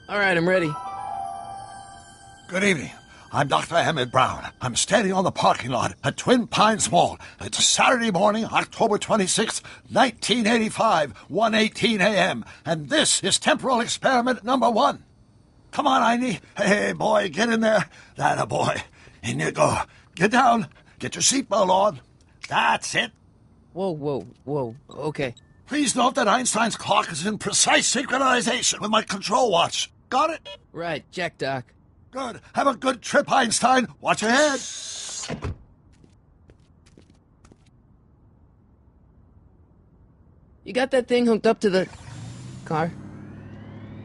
All right, I'm ready. Good evening. I'm Dr. Emmett Brown. I'm standing on the parking lot at Twin Pines Mall. It's Saturday morning, October 26th, 1985, 1:18 a.m. And this is temporal experiment number 1. Come on, Einie. Hey, boy, get in there. That a boy. In you go. Get down. Get your seatbelt on. That's it. Whoa. Okay. Please note that Einstein's clock is in precise synchronization with my control watch. Got it? Right, check, Doc. Good. Have a good trip, Einstein. Watch your head. You got that thing hooked up to the car?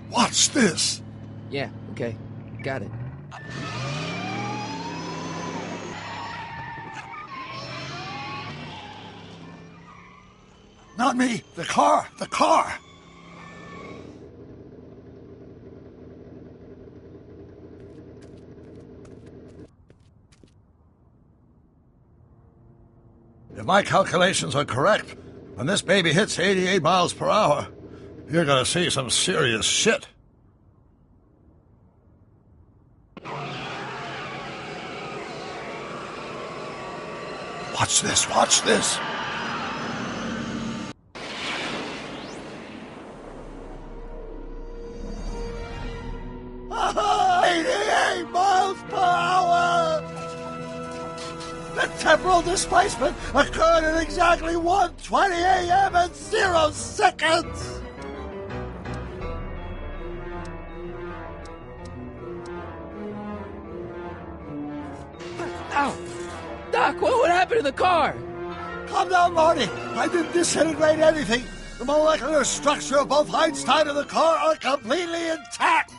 Watch this. Yeah, okay. Got it. Not me. The car. The car. If my calculations are correct, when this baby hits 88 miles per hour, you're gonna see some serious shit. Watch this, watch this. 88 miles per hour! The temporal displacement occurred at exactly 1:20 a.m. and 0 seconds! Ow! Doc, what would happen to the car? Calm down, Marty. I didn't disintegrate anything. The molecular structure of both Einstein and the car are completely intact.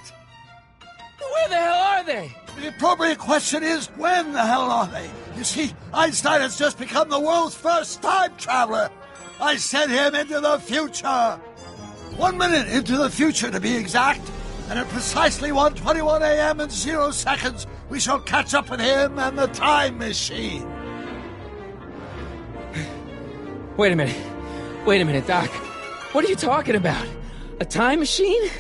Where the hell are they? The appropriate question is, when the hell are they? You see, Einstein has just become the world's first time traveler. I sent him into the future. 1 minute into the future, to be exact. And at precisely 1:21 a.m. and 0 seconds, we shall catch up with him and the time machine. Wait a minute, Doc. What are you talking about? A time machine?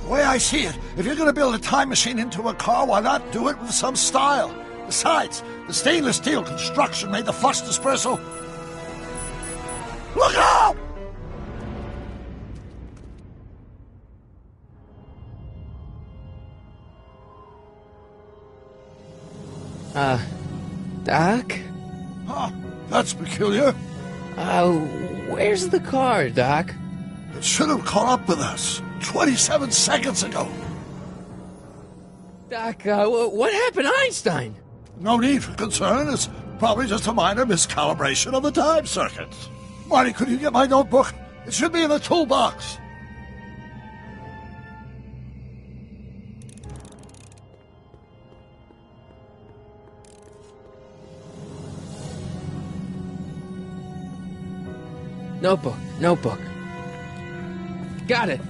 The way I see it, if you're going to build a time machine into a car, why not do it with some style? Besides, the stainless steel construction made the flux dispersal. Look out! Doc? Huh, that's peculiar. Where's the car, Doc? It should have caught up with us 27 seconds ago. Doc, what happened to Einstein? No need for concern. It's probably just a minor miscalibration of the time circuits. Marty, could you get my notebook? It should be in the toolbox. Notebook. Got it.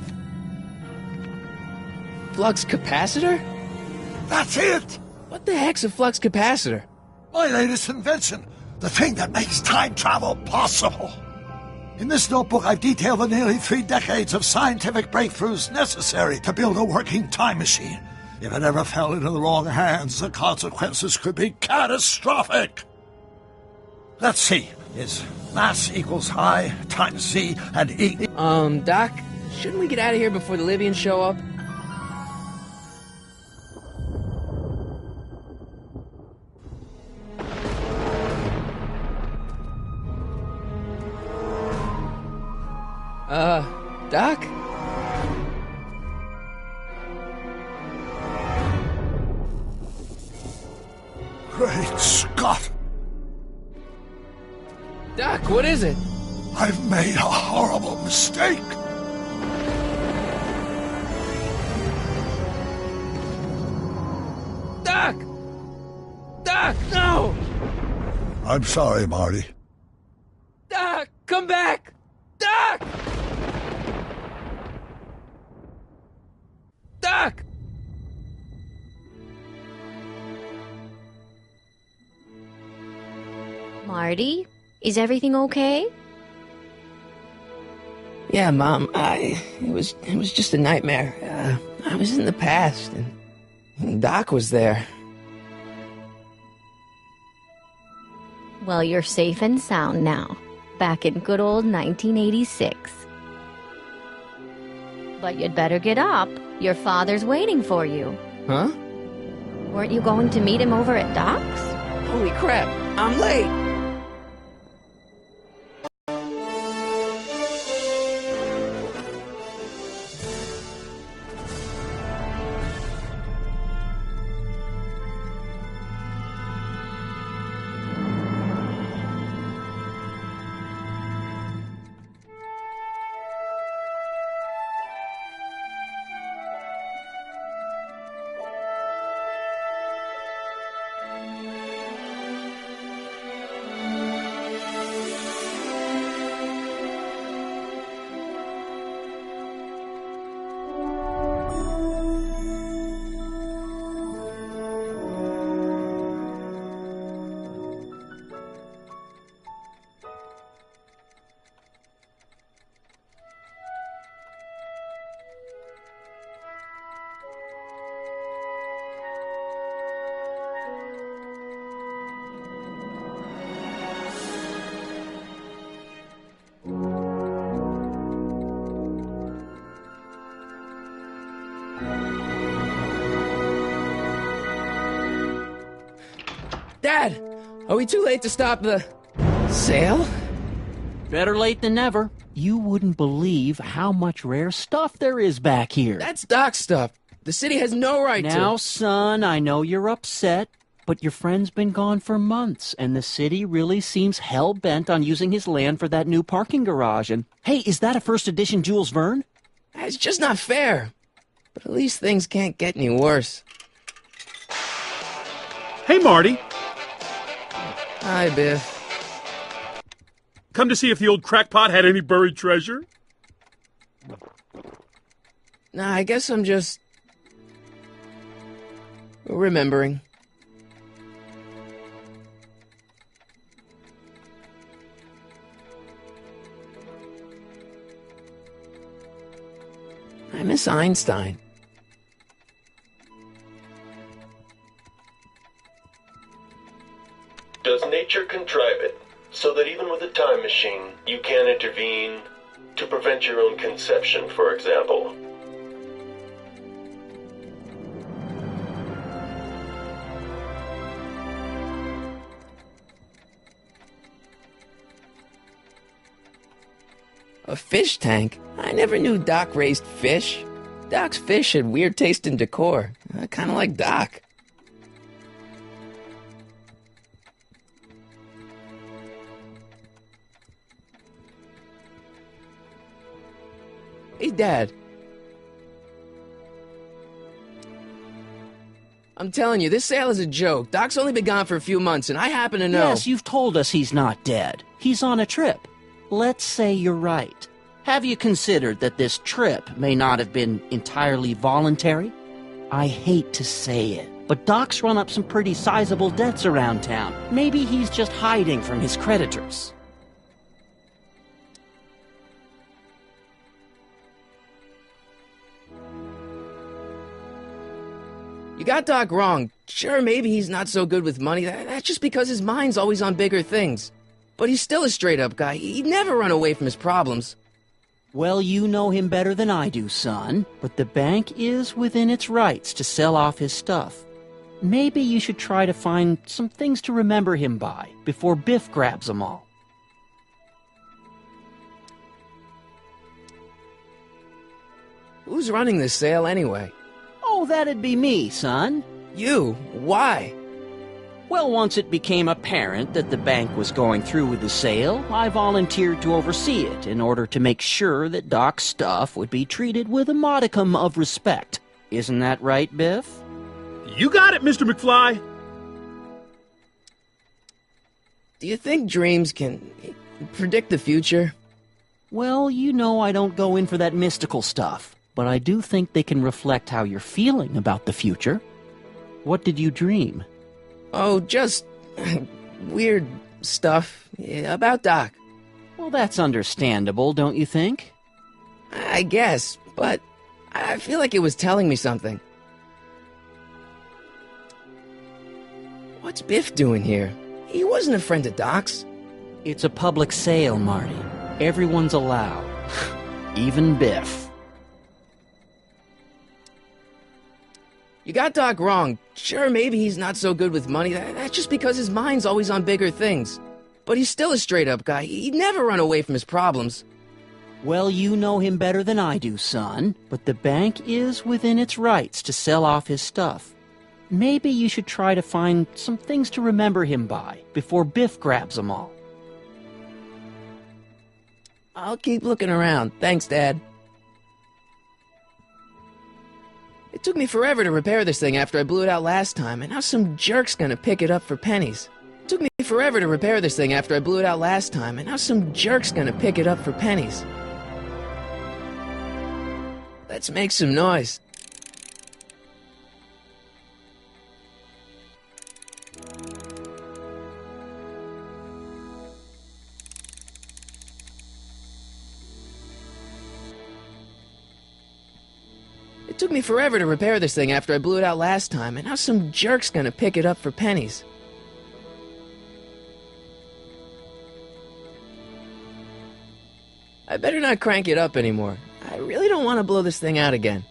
Flux capacitor? That's it! What the heck's a flux capacitor? My latest invention. The thing that makes time travel possible. In this notebook, I've detailed the nearly 3 decades of scientific breakthroughs necessary to build a working time machine. If it ever fell into the wrong hands, the consequences could be catastrophic. Let's see. Is mass equals I times Z and E... Doc, shouldn't we get out of here before the Libyans show up? Doc? Great Scott! Doc, what is it? I've made a horrible mistake! Doc! Doc, no! I'm sorry, Marty. Doc, come back! Doc! Doc! Marty, is everything okay? Yeah, Mom, it was just a nightmare. I was in the past, and Doc was there. Well, you're safe and sound now, back in good old 1986. But you'd better get up. Your father's waiting for you. Huh? Weren't you going to meet him over at Doc's? Holy crap, I'm late! Dad, are we too late to stop the sale? Better late than never. You wouldn't believe how much rare stuff there is back here. That's Doc's stuff. The city has no right to... Now, son, I know you're upset, but your friend's been gone for months, and the city really seems hell-bent on using his land for that new parking garage. And, hey, is that a first edition Jules Verne? It's just not fair. But at least things can't get any worse. Hey, Marty. Hi, Biff. Come to see if the old crackpot had any buried treasure? Nah, I guess I'm just... remembering. I miss Einstein. Does nature contrive it so that even with a time machine, you can intervene to prevent your own conception, for example? A fish tank? I never knew Doc raised fish. Doc's fish had weird taste in decor. I kind of like Doc. Hey, Dad. I'm telling you, this sale is a joke. Doc's only been gone for a few months, and I happen to know... Yes, you've told us he's not dead. He's on a trip. Let's say you're right. Have you considered that this trip may not have been entirely voluntary? I hate to say it, but Doc's run up some pretty sizable debts around town. Maybe he's just hiding from his creditors. You got Doc wrong. Sure, maybe he's not so good with money. That's just because his mind's always on bigger things. But he's still a straight-up guy. He'd never run away from his problems. Well, you know him better than I do, son. But the bank is within its rights to sell off his stuff. Maybe you should try to find some things to remember him by before Biff grabs them all. Who's running this sale anyway? Oh, that'd be me, son. You? Why? Well, once it became apparent that the bank was going through with the sale, I volunteered to oversee it in order to make sure that Doc's stuff would be treated with a modicum of respect. Isn't that right, Biff? You got it, Mr. McFly. Do you think dreams can predict the future? Well, you know I don't go in for that mystical stuff, but I do think they can reflect how you're feeling about the future. What did you dream? Oh, just weird stuff about Doc. Well, that's understandable, don't you think? I guess, but I feel like it was telling me something. What's Biff doing here? He wasn't a friend of Doc's. It's a public sale, Marty. Everyone's allowed. Even Biff. You got Doc wrong. Sure, maybe he's not so good with money. That's just because his mind's always on bigger things. But he's still a straight-up guy. He'd never run away from his problems. Well, you know him better than I do, son. But the bank is within its rights to sell off his stuff. Maybe you should try to find some things to remember him by before Biff grabs them all. I'll keep looking around. Thanks, Dad. It took me forever to repair this thing after I blew it out last time, and now some jerk's gonna pick it up for pennies. It took me forever to repair this thing after I blew it out last time, and now some jerk's gonna pick it up for pennies. Let's make some noise. It took me forever to repair this thing after I blew it out last time, and now some jerk's gonna pick it up for pennies. I better not crank it up anymore. I really don't want to blow this thing out again.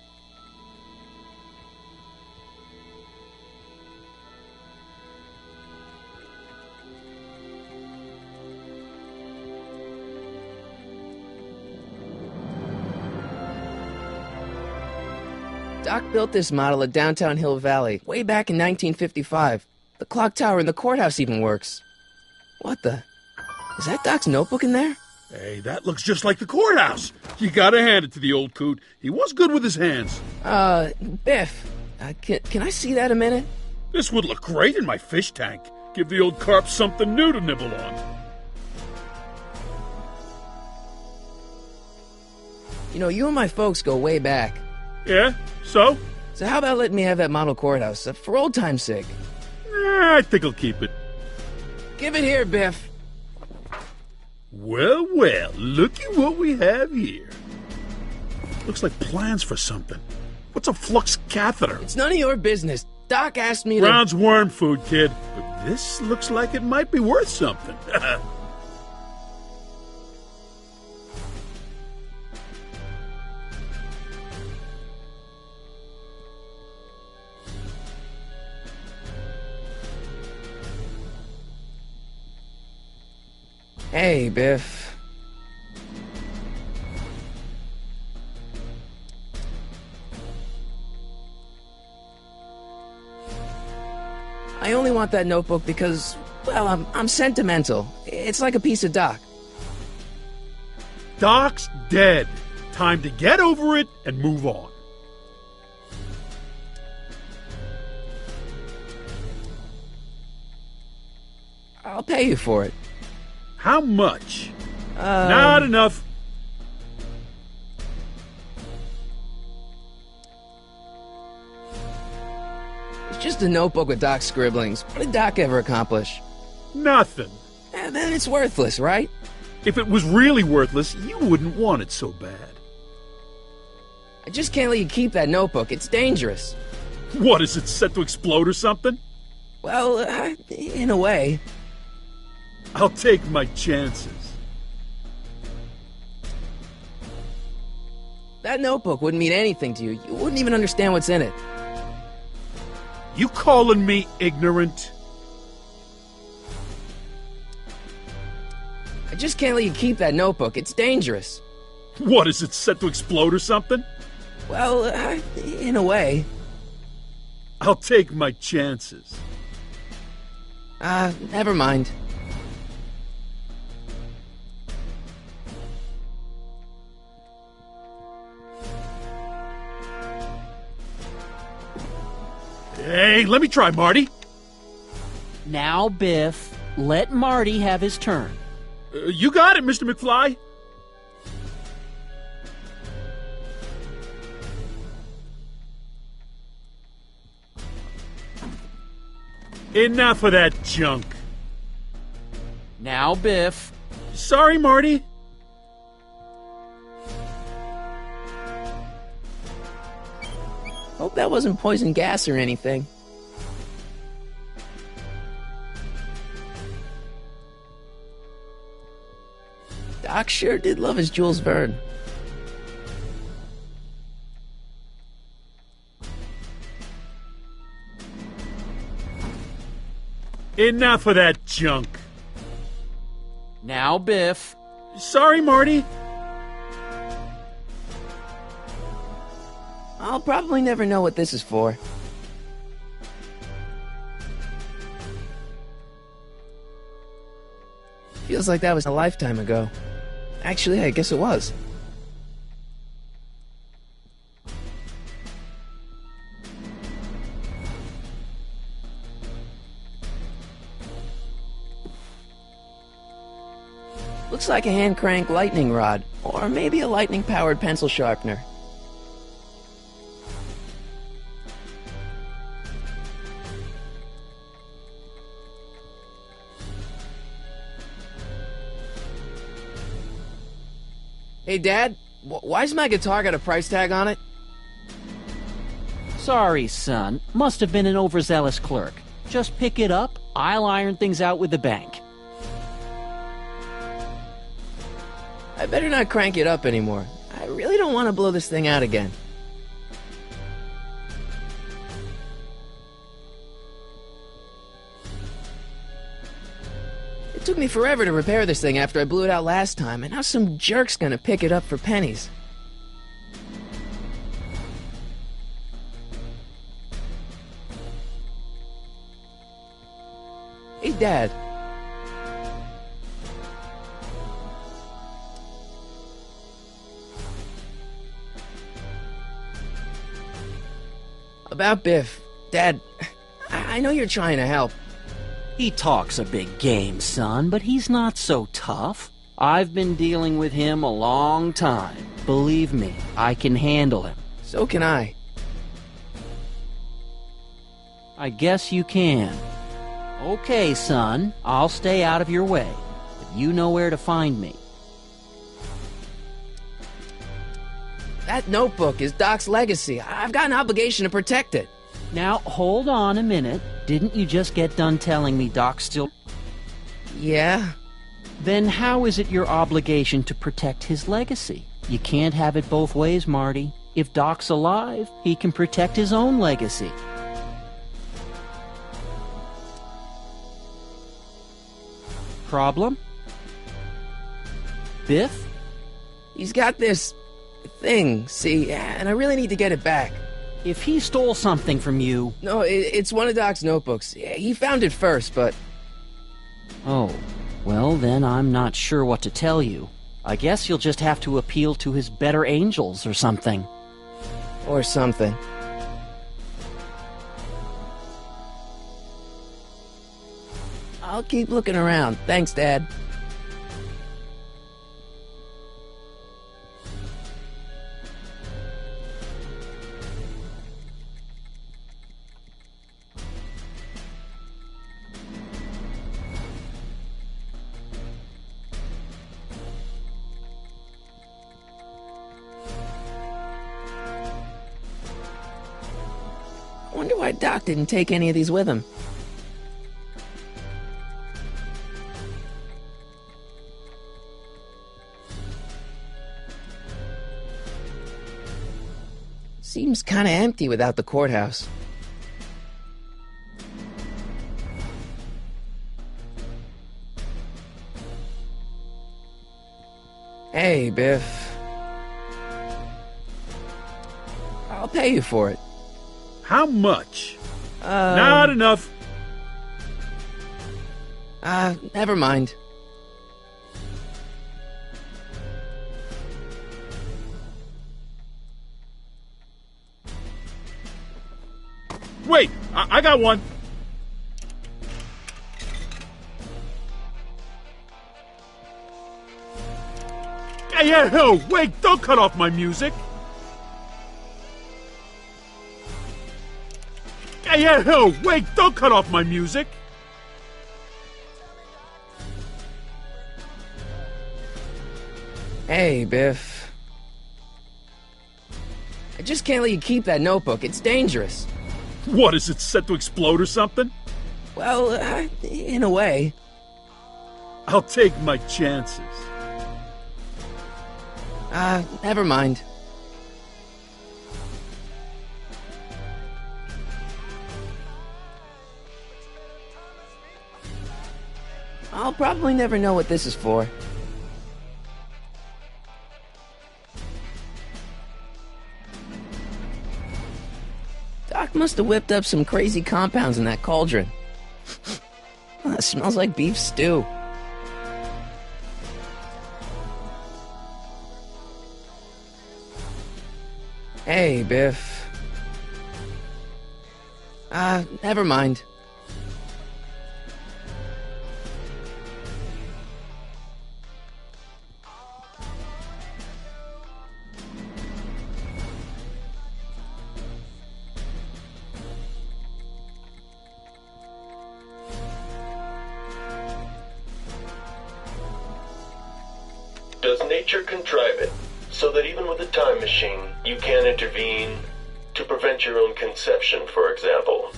Doc built this model at downtown Hill Valley way back in 1955. The clock tower in the courthouse even works. What the? Is that Doc's notebook in there? Hey, that looks just like the courthouse. You gotta hand it to the old coot. He was good with his hands. Biff, can I see that a minute? This would look great in my fish tank. Give the old carp something new to nibble on. You know, you and my folks go way back. Yeah? So? So how about letting me have that model courthouse, for old time's sake? I think I'll keep it. Give it here, Biff. Well, well, looky what we have here. Looks like plans for something. What's a flux catheter? It's none of your business. Doc asked me to... Brown's worm food, kid. But this looks like it might be worth something. Hey, Biff. I only want that notebook because, well, I'm sentimental. It's like a piece of Doc. Doc's dead. Time to get over it and move on. I'll pay you for it. How much? Not enough. It's just a notebook with Doc's scribblings. What did Doc ever accomplish? Nothing. Then it's worthless, right? If it was really worthless, you wouldn't want it so bad. I just can't let you keep that notebook. It's dangerous. What, is it set to explode or something? Well, in a way. I'll take my chances. That notebook wouldn't mean anything to you. You wouldn't even understand what's in it. You calling me ignorant? I just can't let you keep that notebook. It's dangerous. What, is it set to explode or something? Well, in a way. I'll take my chances. Never mind. Hey, let me try, Marty. Now, Biff, let Marty have his turn. You got it, Mr. McFly. Enough of that junk. Now, Biff. Sorry, Marty. Hope that wasn't poison gas or anything. Doc sure did love his Jules Verne. Enough of that junk. Now, Biff. Sorry, Marty. I'll probably never know what this is for. Feels like that was a lifetime ago. Actually, I guess it was. Looks like a hand-crank lightning rod, or maybe a lightning-powered pencil sharpener. Hey, Dad, why's my guitar got a price tag on it? Sorry, son. Must have been an overzealous clerk. Just pick it up. I'll iron things out with the bank. I better not crank it up anymore. I really don't want to blow this thing out again. It took me forever to repair this thing after I blew it out last time, and now some jerk's gonna pick it up for pennies. Hey, Dad. About Biff. Dad, I know you're trying to help. He talks a big game, son, but he's not so tough. I've been dealing with him a long time. Believe me, I can handle him. So can I. I guess you can. Okay, son, I'll stay out of your way, but you know where to find me. That notebook is Doc's legacy. I've got an obligation to protect it. Now, hold on a minute. Didn't you just get done telling me Doc's still... Yeah? Then how is it your obligation to protect his legacy? You can't have it both ways, Marty. If Doc's alive, he can protect his own legacy. Problem? Biff? He's got this thing, see, and I really need to get it back. If he stole something from you... No, it's one of Doc's notebooks. He found it first, but... Oh, well then I'm not sure what to tell you. I guess you'll just have to appeal to his better angels or something. Or something. I'll keep looking around. Thanks, Dad. I wonder why Doc didn't take any of these with him. Seems kinda empty without the courthouse. Hey, Biff. I'll pay you for it. How much? Not enough. Never mind. Wait, I got one. Hey, no, wait, don't cut off my music. Hey, no, wait, don't cut off my music. Hey, Biff. I just can't let you keep that notebook. It's dangerous. What, is it set to explode or something? Well, in a way. I'll take my chances. Never mind. I'll probably never know what this is for. Doc must have whipped up some crazy compounds in that cauldron. It smells like beef stew. Hey, Biff. Never mind. Does nature contrive it so that even with a time machine, you can intervene to prevent your own conception, for example?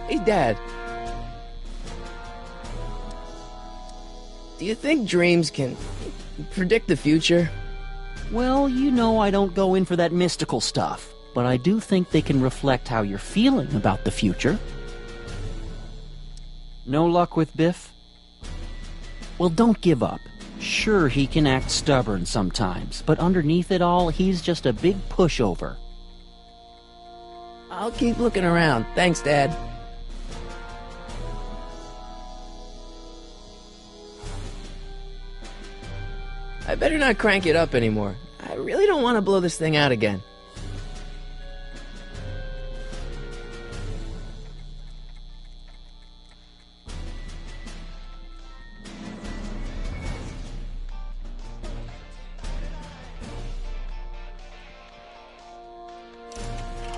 Hey, Dad. Do you think dreams can predict the future? Well, you know I don't go in for that mystical stuff, but I do think they can reflect how you're feeling about the future. No luck with Biff? Well, don't give up. Sure, he can act stubborn sometimes, but underneath it all, he's just a big pushover. I'll keep looking around. Thanks, Dad. I better not crank it up anymore. I really don't want to blow this thing out again.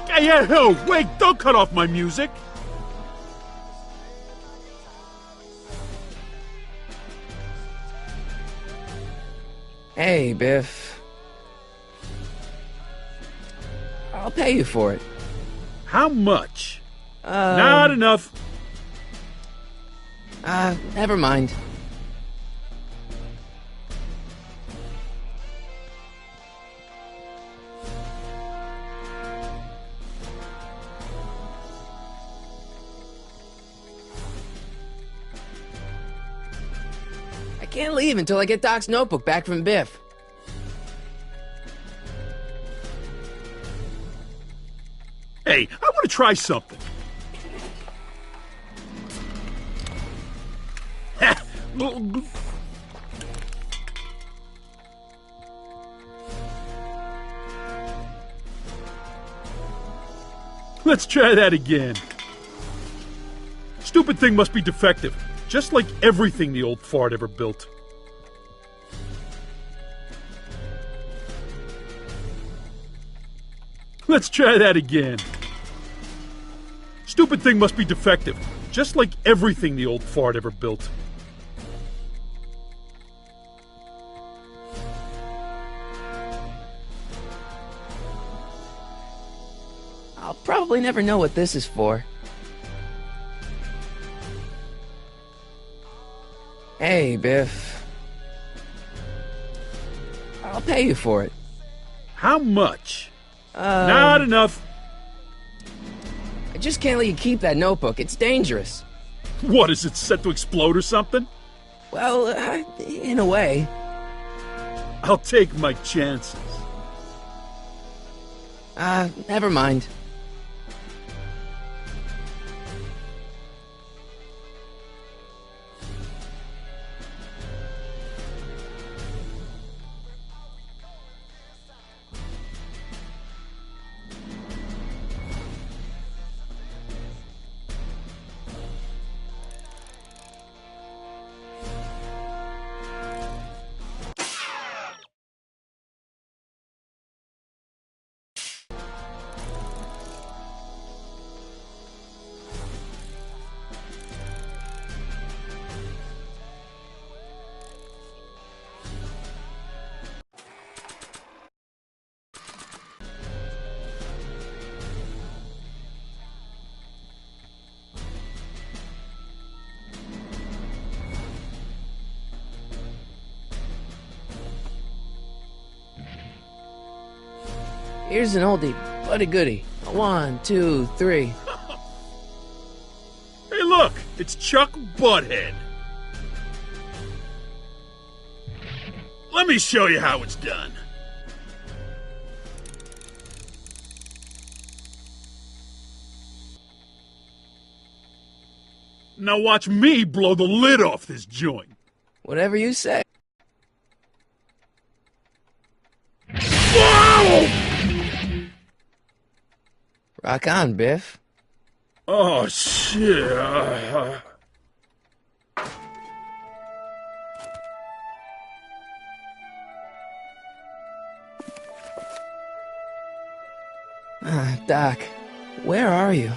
Hey, wait, don't cut off my music. Hey, Biff. I'll pay you for it. How much? Not enough. Never mind. I can't leave until I get Doc's notebook back from Biff. Hey, I want to try something. Let's try that again. Stupid thing must be defective, just like everything the old fart ever built. Let's try that again. Stupid thing must be defective, just like everything the old fart ever built. I'll probably never know what this is for. Hey, Biff. I'll pay you for it. How much? Not enough. I just can't let you keep that notebook. It's dangerous. What, is it set to explode or something? Well, in a way. I'll take my chances. Never mind. Here's an oldie, but a goodie. 1, 2, 3. Hey, look! It's Chuck Butthead. Let me show you how it's done. Now watch me blow the lid off this joint. Whatever you say. Whoa! Rock on, Biff. Oh, shit. Doc, where are you?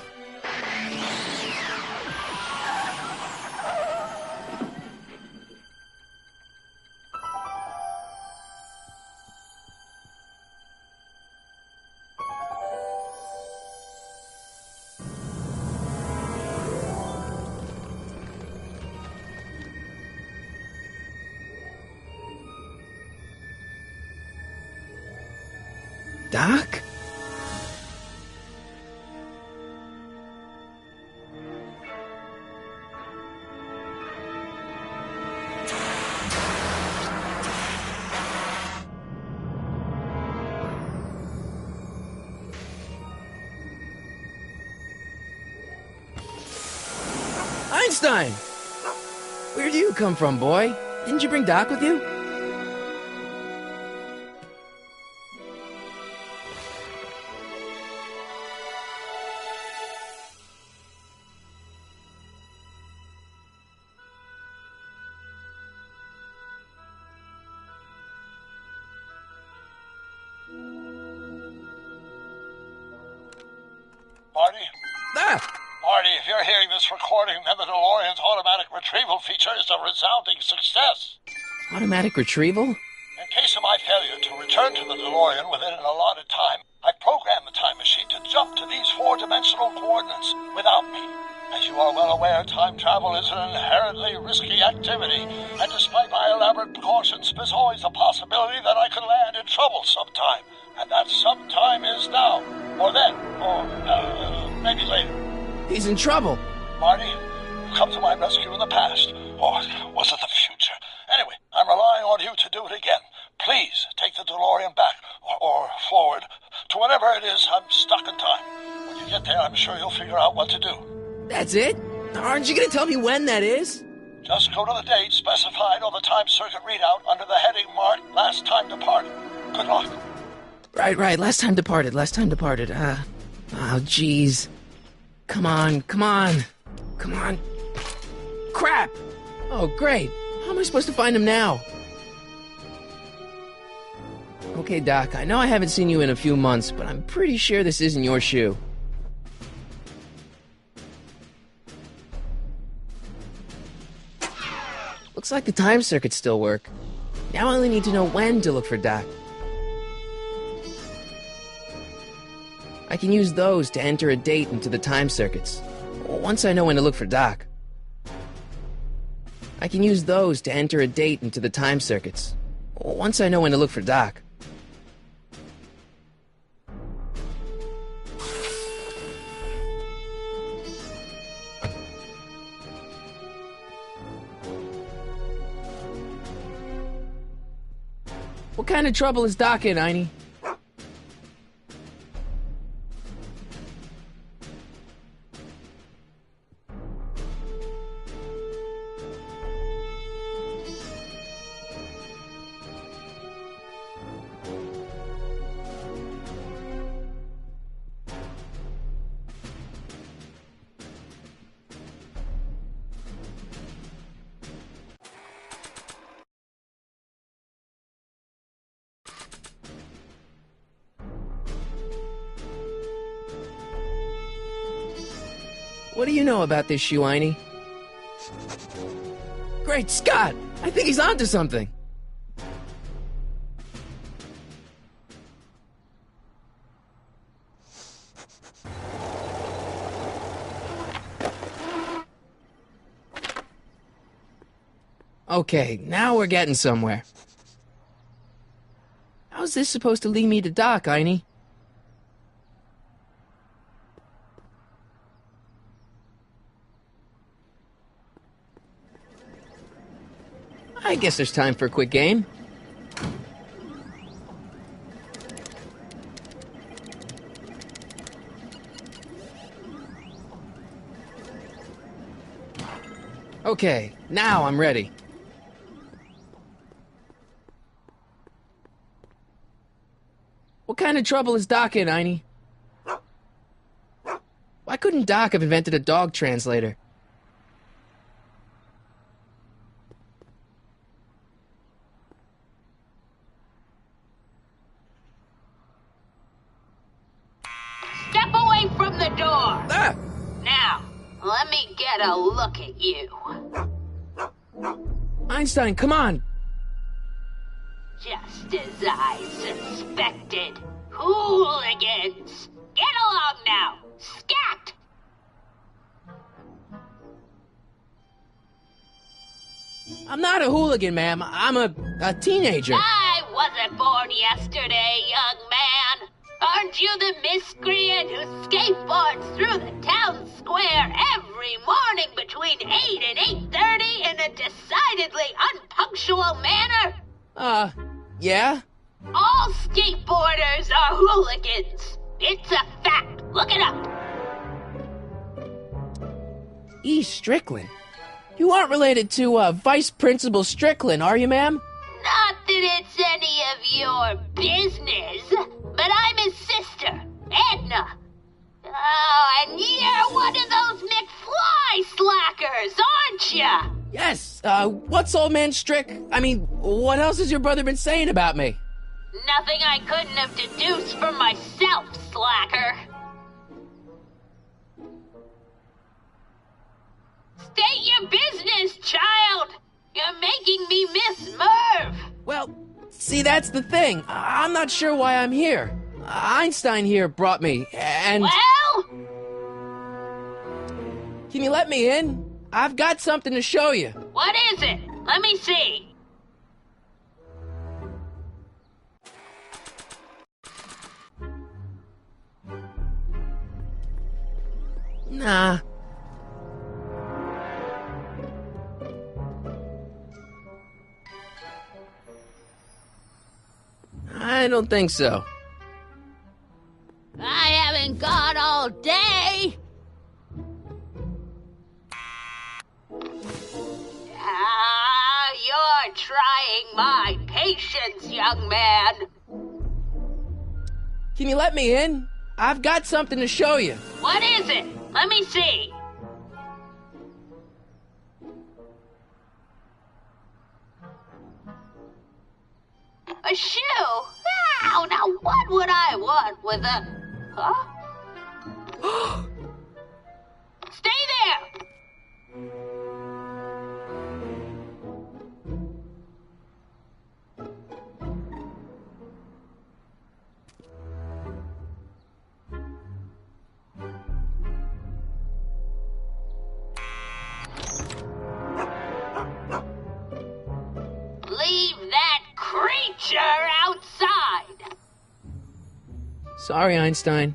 Doc? Einstein! Where do you come from, boy? Didn't you bring Doc with you? Marty? Ah! Marty, if you're hearing this recording, then the DeLorean's automatic retrieval feature is a resounding success. Automatic retrieval? In case of my failure to return to the DeLorean within an allotted time, I programmed the time machine to jump to these four-dimensional coordinates without me. As you are well aware, time travel is an inherently risky activity, and despite my elaborate precautions, there's always a possibility that I could land in trouble sometime. And that sometime is now, or then, or maybe later. He's in trouble. Marty, you've come to my rescue in the past, or was it the future? Anyway, I'm relying on you to do it again. Please take the DeLorean back, or forward, to whenever it is I'm stuck in time. When you get there, I'm sure you'll figure out what to do. That's it? Aren't you gonna tell me when that is? Just go to the date specified on the time circuit readout under the heading marked Last Time Departed. Good luck. Right. Last time departed. Oh, jeez. Come on. Crap! Oh, great. How am I supposed to find him now? Okay, Doc, I know I haven't seen you in a few months, but I'm pretty sure this isn't your shoe. Looks like the time circuits still work. Now I only need to know when to look for Doc. I can use those to enter a date into the time circuits. Once I know when to look for Doc. I can use those to enter a date into the time circuits. Once I know when to look for Doc. What kind of trouble is Doc in, Einie? What do you know about this shoe, Einie? Great Scott! I think he's onto something! Okay, now we're getting somewhere. How's this supposed to lead me to Doc, Einie? I guess there's time for a quick game. Okay, now I'm ready. What kind of trouble is Doc in, Einie? Why couldn't Doc have invented a dog translator? Step away from the door! Ah! Now, let me get a look at you. Einstein, come on! Just as I suspected. Hooligans! Get along now! Scat! I'm not a hooligan, ma'am. I'm a teenager. I wasn't born yesterday, young man. Aren't you the miscreant who skateboards through the town square every morning between 8 and 8:30 in a decidedly unpunctual manner? Yeah? All skateboarders are hooligans. It's a fact. Look it up. E. Strickland. You aren't related to, Vice Principal Strickland, are you, ma'am? Not that it's any of your business, but I'm his sister, Edna. Oh, and you're one of those McFly slackers, aren't ya? Yes, what's old man Strick? I mean, what else has your brother been saying about me? Nothing I couldn't have deduced from myself, slacker. State your business, child! You're making me miss Merv! Well, see, that's the thing. I'm not sure why I'm here. Einstein here brought me, and... Well? Can you let me in? I've got something to show you. What is it? Let me see. Nah. I don't think so. I haven't got all day. You're trying my patience, young man. Can you let me in? I've got something to show you. What is it? Let me see. A shoe? Ow, now what would I want with a... Huh? Stay there! Leave that creature outside! Sorry, Einstein.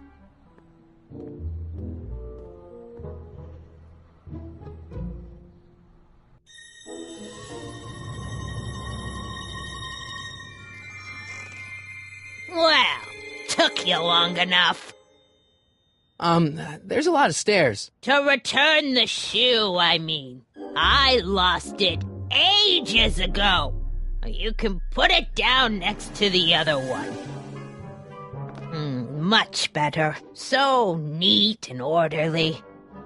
Well, took you long enough. There's a lot of stairs. To return the shoe, I mean. I lost it ages ago. You can put it down next to the other one. Much better. So neat and orderly.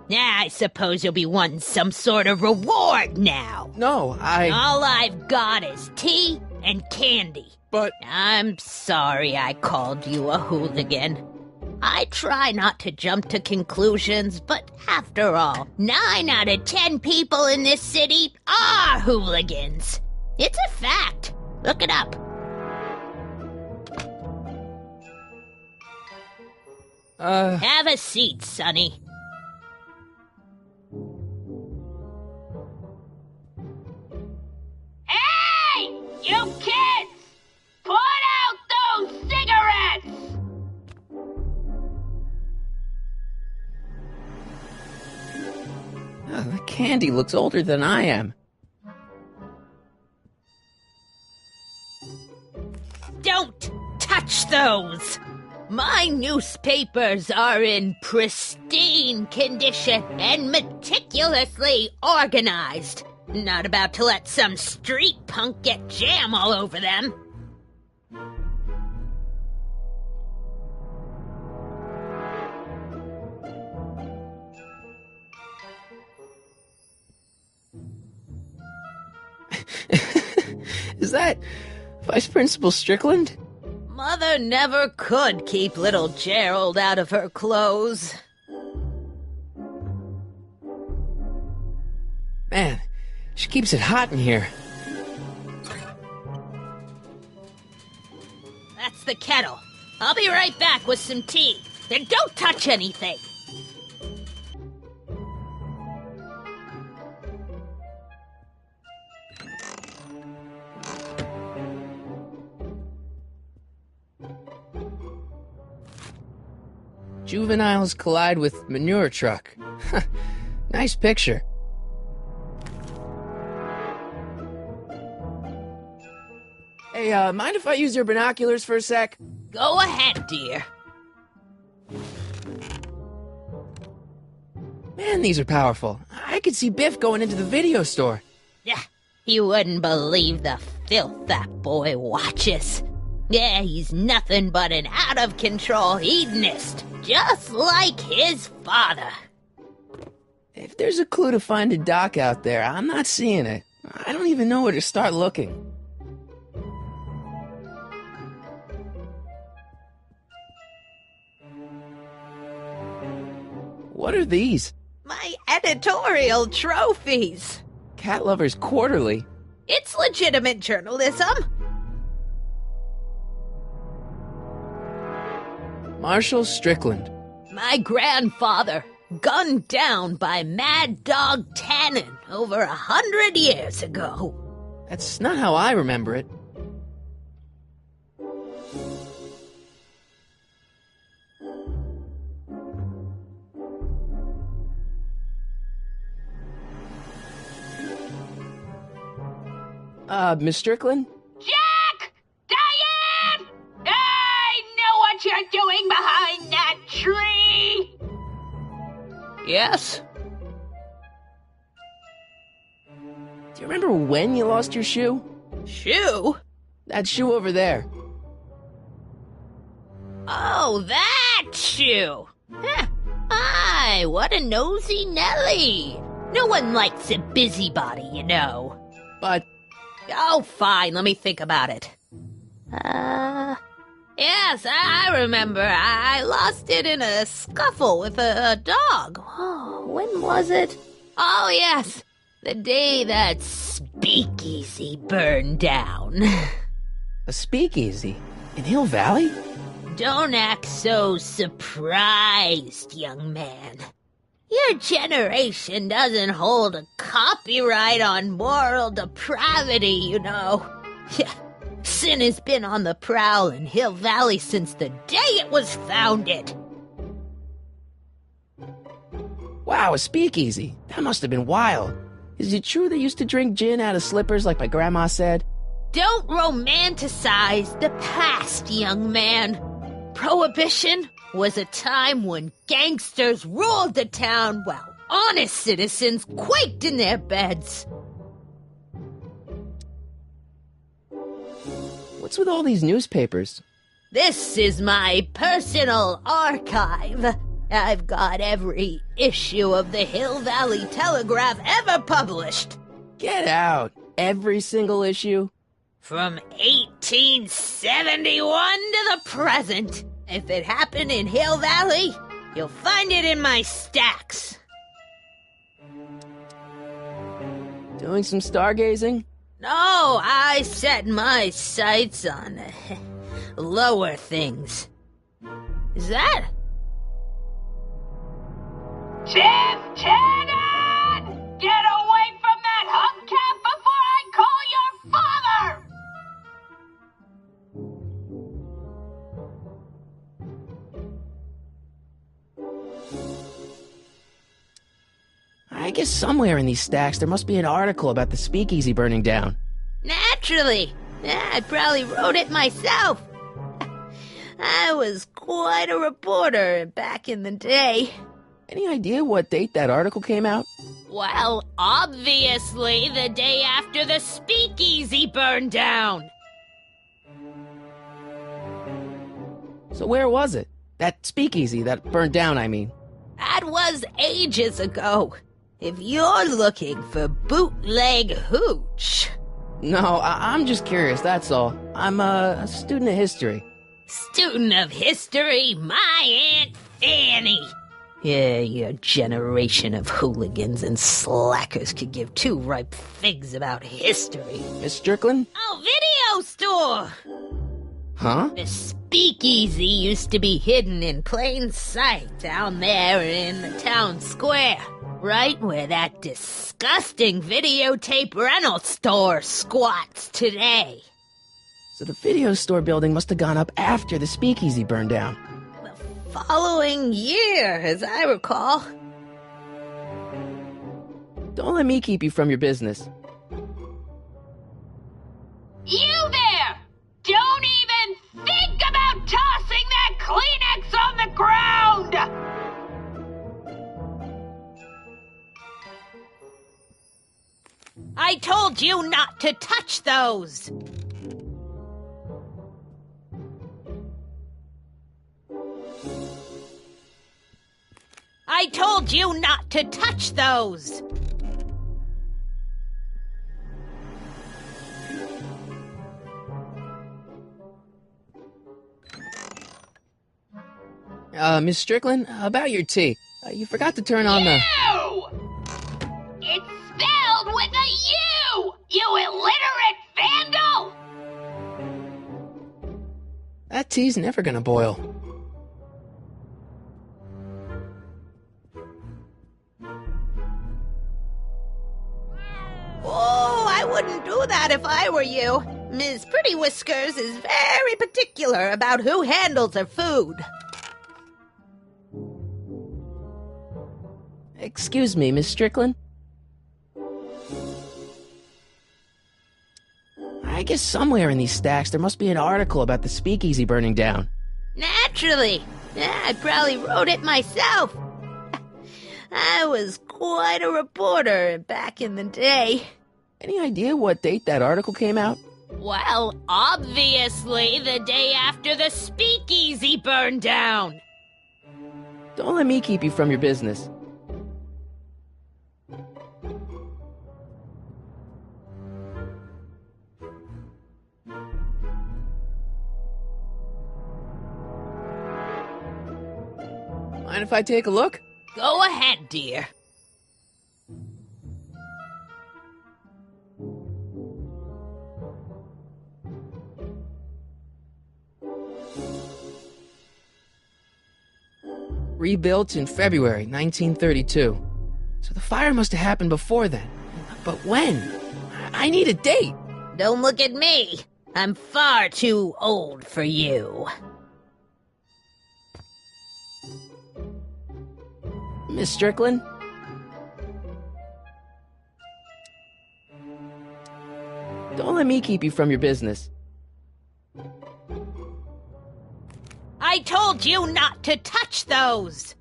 I suppose you'll be wanting some sort of reward now. No, All I've got is tea and candy. But... I'm sorry I called you a hooligan. I try not to jump to conclusions, but after all, 9 out of 10 people in this city are hooligans. It's a fact. Look it up. Have a seat, Sonny. Hey! You kids! Put out those cigarettes! The candy looks older than I am. nose. My newspapers are in pristine condition and meticulously organized. Not about to let some street punk get jam all over them. Is that Vice Principal Strickland? Mother never could keep little Gerald out of her clothes. Man, she keeps it hot in here. That's the kettle. I'll be right back with some tea. Then don't touch anything. Juveniles collide with manure truck. Nice picture. Hey, mind if I use your binoculars for a sec? Go ahead, dear. Man, these are powerful. I could see Biff going into the video store. Yeah, you wouldn't believe the filth that boy watches. Yeah, he's nothing but an out-of-control hedonist, just like his father. If there's a clue to finding Doc out there, I'm not seeing it. I don't even know where to start looking. What are these? My editorial trophies. Cat Lovers Quarterly. It's legitimate journalism. Marshall Strickland. My grandfather, gunned down by Mad Dog Tannen over 100 years ago. That's not how I remember it. Miss Strickland? Jack! Diane! I know what you're doing behind that tree! Yes? Do you remember when you lost your shoe? Shoe? That shoe over there. Oh, that shoe! Huh. Aye, what a nosy Nelly! No one likes a busybody, you know. But... Oh, fine, let me think about it. Yes, I remember. I lost it in a scuffle with a dog. Oh, when was it? Oh, yes, the day that speakeasy burned down. A speakeasy? In Hill Valley? Don't act so surprised, young man. Your generation doesn't hold a copyright on moral depravity, you know. Sin has been on the prowl in Hill Valley since the day it was founded. Wow, a speakeasy. That must have been wild. Is it true they used to drink gin out of slippers like my grandma said? Don't romanticize the past, young man. Prohibition was a time when gangsters ruled the town while honest citizens quaked in their beds. What's with all these newspapers? This is my personal archive. I've got every issue of the Hill Valley Telegraph ever published. Get out. Every single issue? From 1871 to the present. If it happened in Hill Valley, you'll find it in my stacks. Doing some stargazing? No, I set my sights on lower things. Is that? Tim Tannen! Get away from that hubcap before I call your father! I guess somewhere in these stacks there must be an article about the speakeasy burning down. Naturally. I probably wrote it myself. I was quite a reporter back in the day. Any idea what date that article came out? Well, obviously the day after the speakeasy burned down. So where was it? That speakeasy that burned down, I mean. That was ages ago. If you're looking for bootleg hooch. No, I'm just curious, that's all. I'm a student of history. Student of history, my Aunt Fanny. Yeah, your generation of hooligans and slackers could give two ripe figs about history. Miss Strickland? Oh, video store! Huh? The speakeasy used to be hidden in plain sight down there in the town square. Right where that disgusting videotape rental store squats today. So the video store building must have gone up after the speakeasy burned down. Following year, as I recall. Don't let me keep you from your business. You there! Don't even think about tossing that Kleenex on the ground! I told you not to touch those! I told you not to touch those! Miss Strickland, about your tea. You forgot to turn on the... You! It's spelled with a U! You illiterate vandal! That tea's never gonna boil. Oh, I wouldn't do that if I were you. Ms. Pretty Whiskers is very particular about who handles her food. Excuse me, Miss Strickland? I guess somewhere in these stacks there must be an article about the speakeasy burning down. Naturally. I probably wrote it myself. I was quite a reporter back in the day. Any idea what date that article came out? Well, obviously the day after the speakeasy burned down. Don't let me keep you from your business. Mind if I take a look? Go ahead, dear. Rebuilt in February 1932. So the fire must have happened before then. But when? I need a date. Don't look at me. I'm far too old for you. Miss Strickland? Don't let me keep you from your business. I told you not to touch those!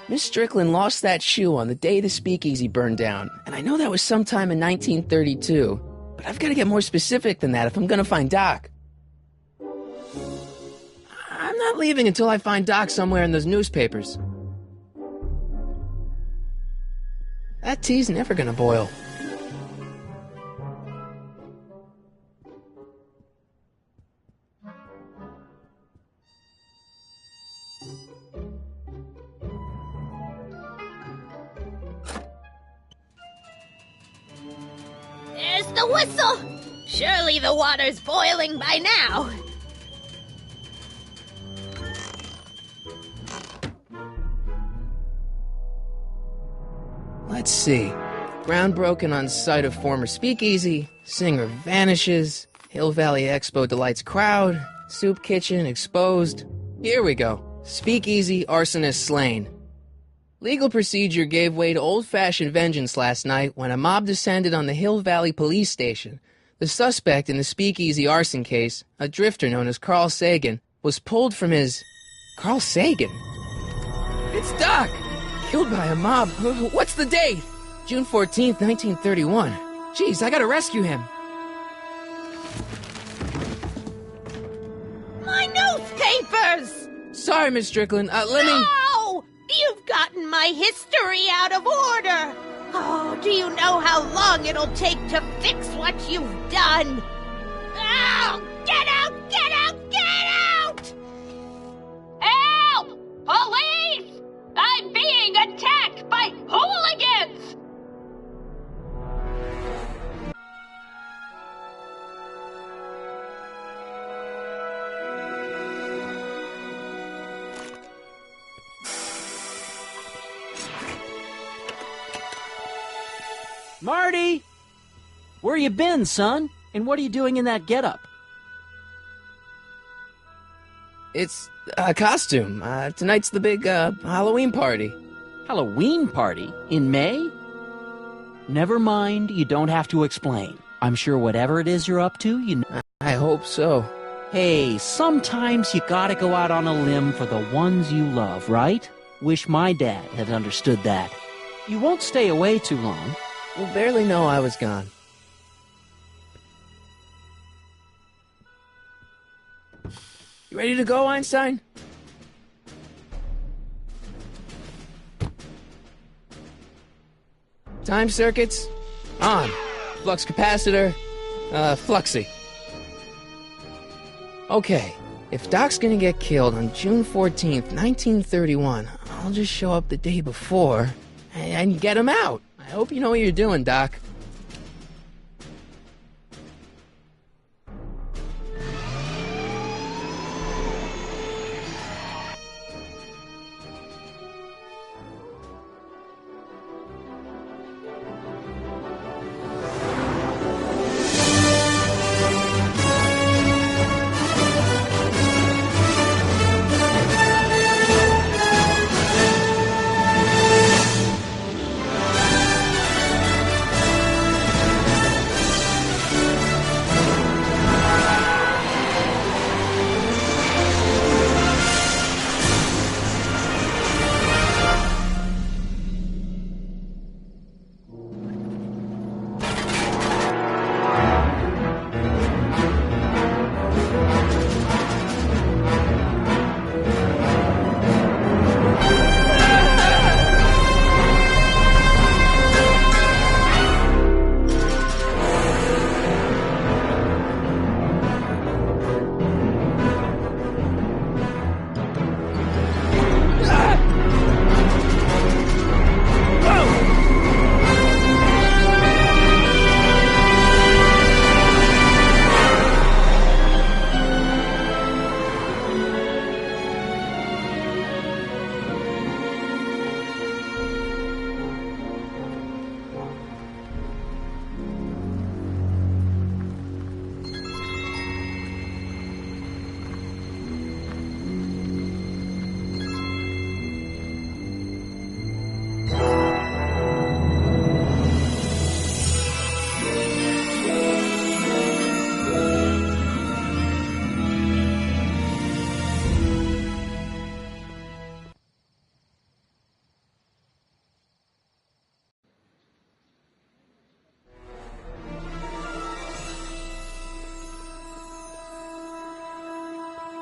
Miss Strickland lost that shoe on the day the speakeasy burned down, and I know that was sometime in 1932, but I've got to get more specific than that if I'm going to find Doc. I'm not leaving until I find Doc somewhere in those newspapers. That tea's never going to boil. There's the whistle! Surely the water's boiling by now. Let's see. Ground broken on site of former speakeasy, singer vanishes, Hill Valley Expo delights crowd, soup kitchen exposed. Here we go. Speakeasy arsonist slain. Legal procedure gave way to old-fashioned vengeance last night when a mob descended on the Hill Valley Police Station. The suspect in the speakeasy arson case, a drifter known as Carl Sagan, was pulled from his... Carl Sagan? It's Doc! Killed by a mob. What's the date? June 14th, 1931. Jeez, I gotta rescue him. My newspapers! Sorry, Miss Strickland. Let me... No! You've gotten my history out of order! Oh, do you know how long it'll take to fix what you've done? Oh, get out! Get out! Get out! Help! Police! I'm being attacked by hooligans! Marty! Where you been, son? And what are you doing in that getup? It's a costume. Tonight's the big, Halloween party. Halloween party? In May? Never mind, you don't have to explain. I'm sure whatever it is you're up to, you know. I hope so. Hey, sometimes you gotta go out on a limb for the ones you love, right? Wish my dad had understood that. You won't stay away too long. We'll barely know I was gone. You ready to go, Einstein? Time circuits? On. Flux capacitor? Fluxy. Okay, if Doc's gonna get killed on June 14th, 1931, I'll just show up the day before and get him out. I hope you know what you're doing, Doc.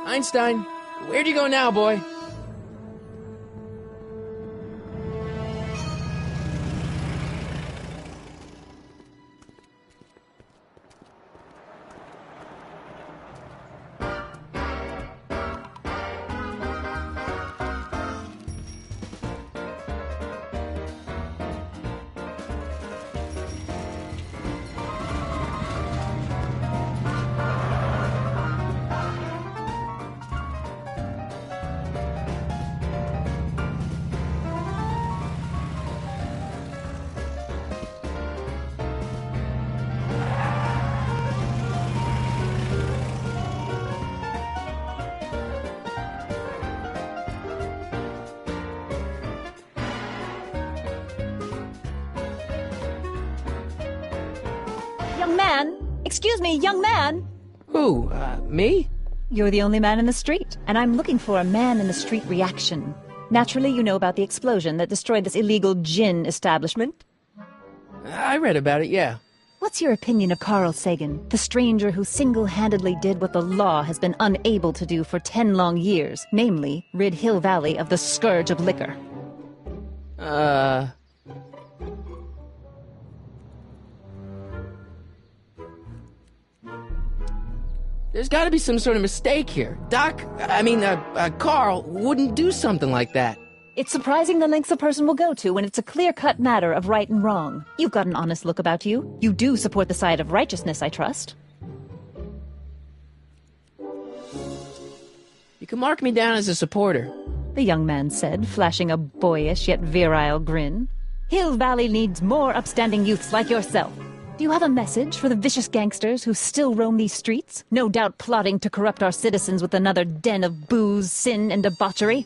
Einstein, where'd you go now, boy? Young man! Excuse me, young man! Who, me? You're the only man in the street, and I'm looking for a man-in-the-street reaction. Naturally, you know about the explosion that destroyed this illegal gin establishment. I read about it, yeah. What's your opinion of Carl Sagan, the stranger who single-handedly did what the law has been unable to do for 10 long years, namely, rid Hill Valley of the scourge of liquor? There's gotta be some sort of mistake here. Carl wouldn't do something like that. It's surprising the lengths a person will go to when it's a clear-cut matter of right and wrong. You've got an honest look about you. You do support the side of righteousness, I trust. You can mark me down as a supporter. The young man said, flashing a boyish yet virile grin. Hill Valley needs more upstanding youths like yourself. Do you have a message for the vicious gangsters who still roam these streets, no doubt plotting to corrupt our citizens with another den of booze, sin, and debauchery?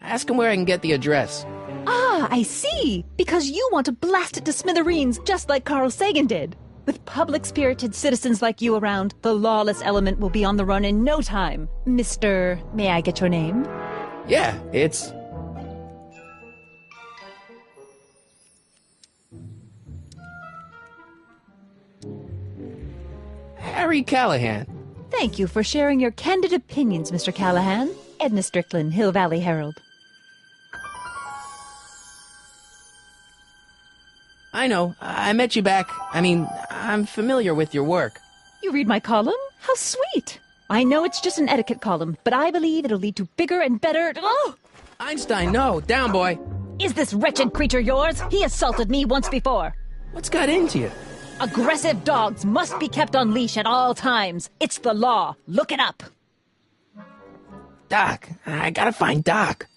Ask him where I can get the address. Ah, I see! Because you want to blast it to smithereens just like Carl Sagan did. With public-spirited citizens like you around, the lawless element will be on the run in no time. Mr. May I get your name? Yeah, it's... Harry Callahan. Thank you for sharing your candid opinions, Mr. Callahan. Edna Strickland, Hill Valley Herald. I know. I met you back. I'm familiar with your work. You read my column? How sweet! I know it's just an etiquette column, but I believe it'll lead to bigger and better... Oh! Einstein, no. Down, boy. Is this wretched creature yours? He assaulted me once before. What's got into you? Aggressive dogs must be kept on leash at all times. It's the law. Look it up. Doc. I gotta find Doc.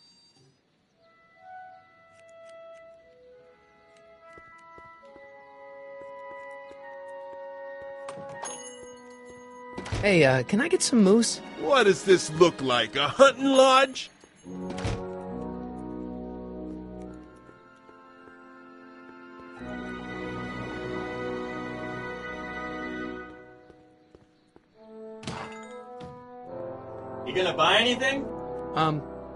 Hey, can I get some moose? What does this look like, a hunting lodge? You gonna buy anything?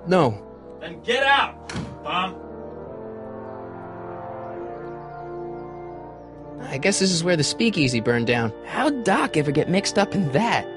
No. Then get out, bum. I guess this is where the speakeasy burned down. How'd Doc ever get mixed up in that?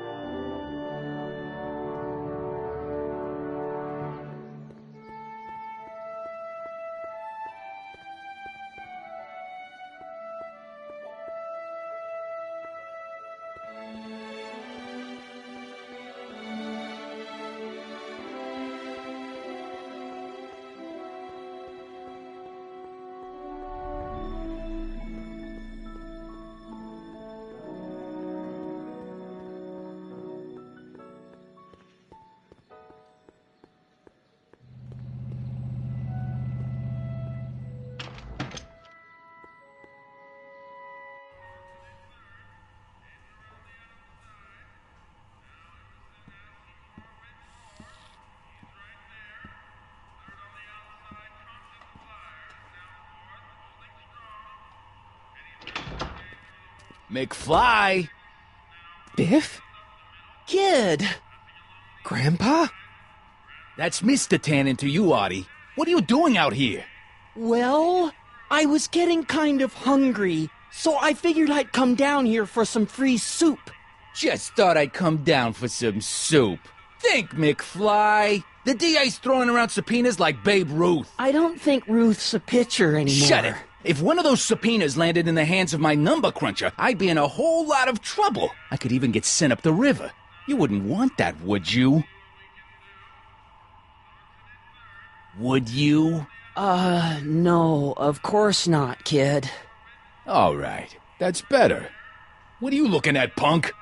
McFly! Biff? Kid! Grandpa? That's Mr. Tannen to you, Artie. What are you doing out here? Well, I was getting kind of hungry, so I figured I'd come down here for some free soup. Just thought I'd come down for some soup. Think, McFly. The DA's throwing around subpoenas like Babe Ruth. I don't think Ruth's a pitcher anymore. Shut it! If one of those subpoenas landed in the hands of my number cruncher, I'd be in a whole lot of trouble. I could even get sent up the river. You wouldn't want that, would you? Would you? No, of course not, kid. All right, that's better. What are you looking at, punk?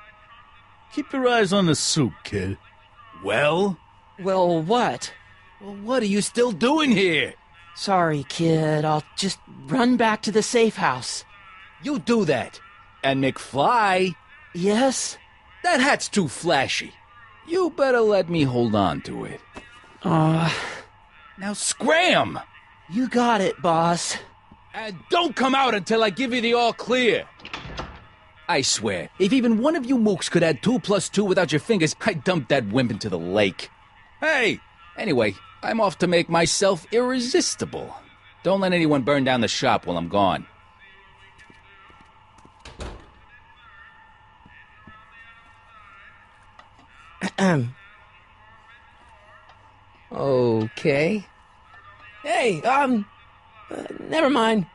Keep your eyes on the soup, kid. Well? Well, what? Well, what are you still doing here? Sorry, kid. I'll just run back to the safe house. You do that. And McFly? Yes? That hat's too flashy. You better let me hold on to it. Now scram! You got it, boss. And don't come out until I give you the all clear. I swear, if even one of you mooks could add 2 plus 2 without your fingers, I'd dump that wimp into the lake. Hey! Anyway, I'm off to make myself irresistible. Don't let anyone burn down the shop while I'm gone. Okay. Hey, never mind.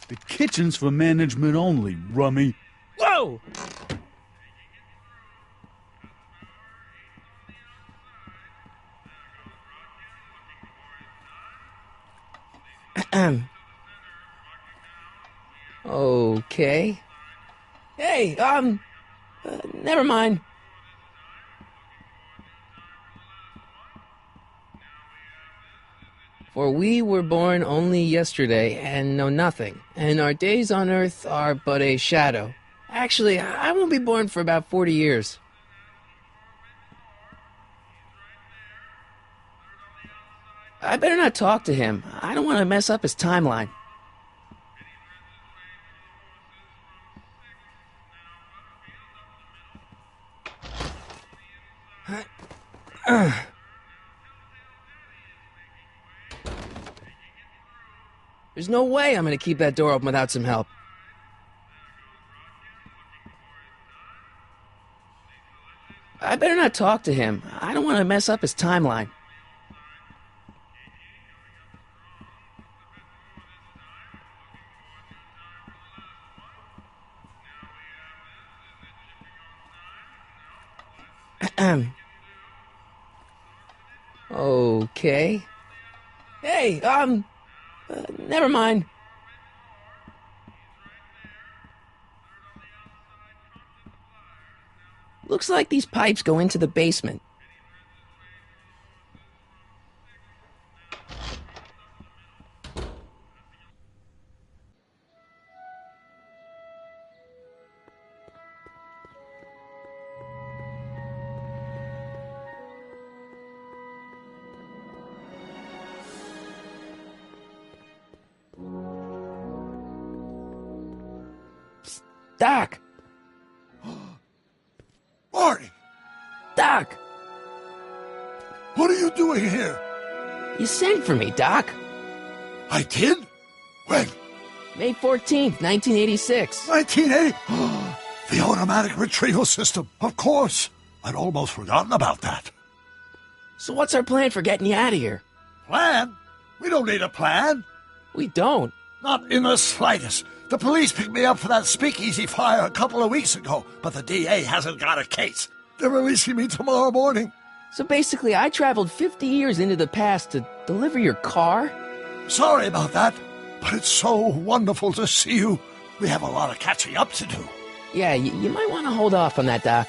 The kitchen's for management only, rummy. Whoa! Okay. Hey, never mind. For we were born only yesterday and know nothing, and our days on earth are but a shadow. Actually, I won't be born for about 40 years. I better not talk to him. I don't want to mess up his timeline. There's no way I'm gonna keep that door open without some help. I better not talk to him. I don't want to mess up his timeline. Okay. Hey, never mind. Looks like these pipes go into the basement. Doc! Marty! Doc! What are you doing here? You sent for me, Doc. I did? When? May 14th, 1986. 1980? The automatic retrieval system, of course. I'd almost forgotten about that. So what's our plan for getting you out of here? Plan? We don't need a plan. We don't. Not in the slightest. The police picked me up for that speakeasy fire a couple of weeks ago, but the DA hasn't got a case. They're releasing me tomorrow morning. So basically, I traveled 50 years into the past to deliver your car? Sorry about that, but it's so wonderful to see you. We have a lot of catching up to do. Yeah, you might want to hold off on that, Doc.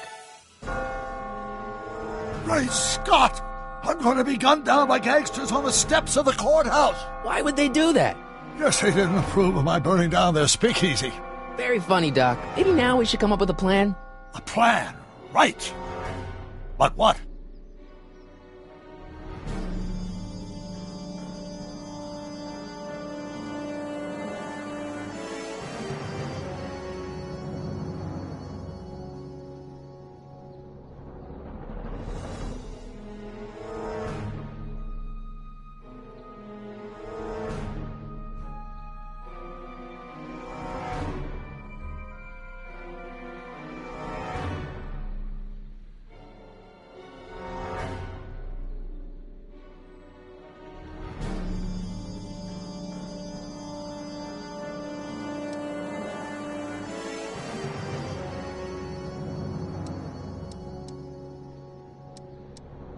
Great Scott! I'm going to be gunned down by gangsters on the steps of the courthouse. Why would they do that? Guess they didn't approve of my burning down their speakeasy. Very funny, Doc. Maybe now we should come up with a plan? A plan? Right. But what?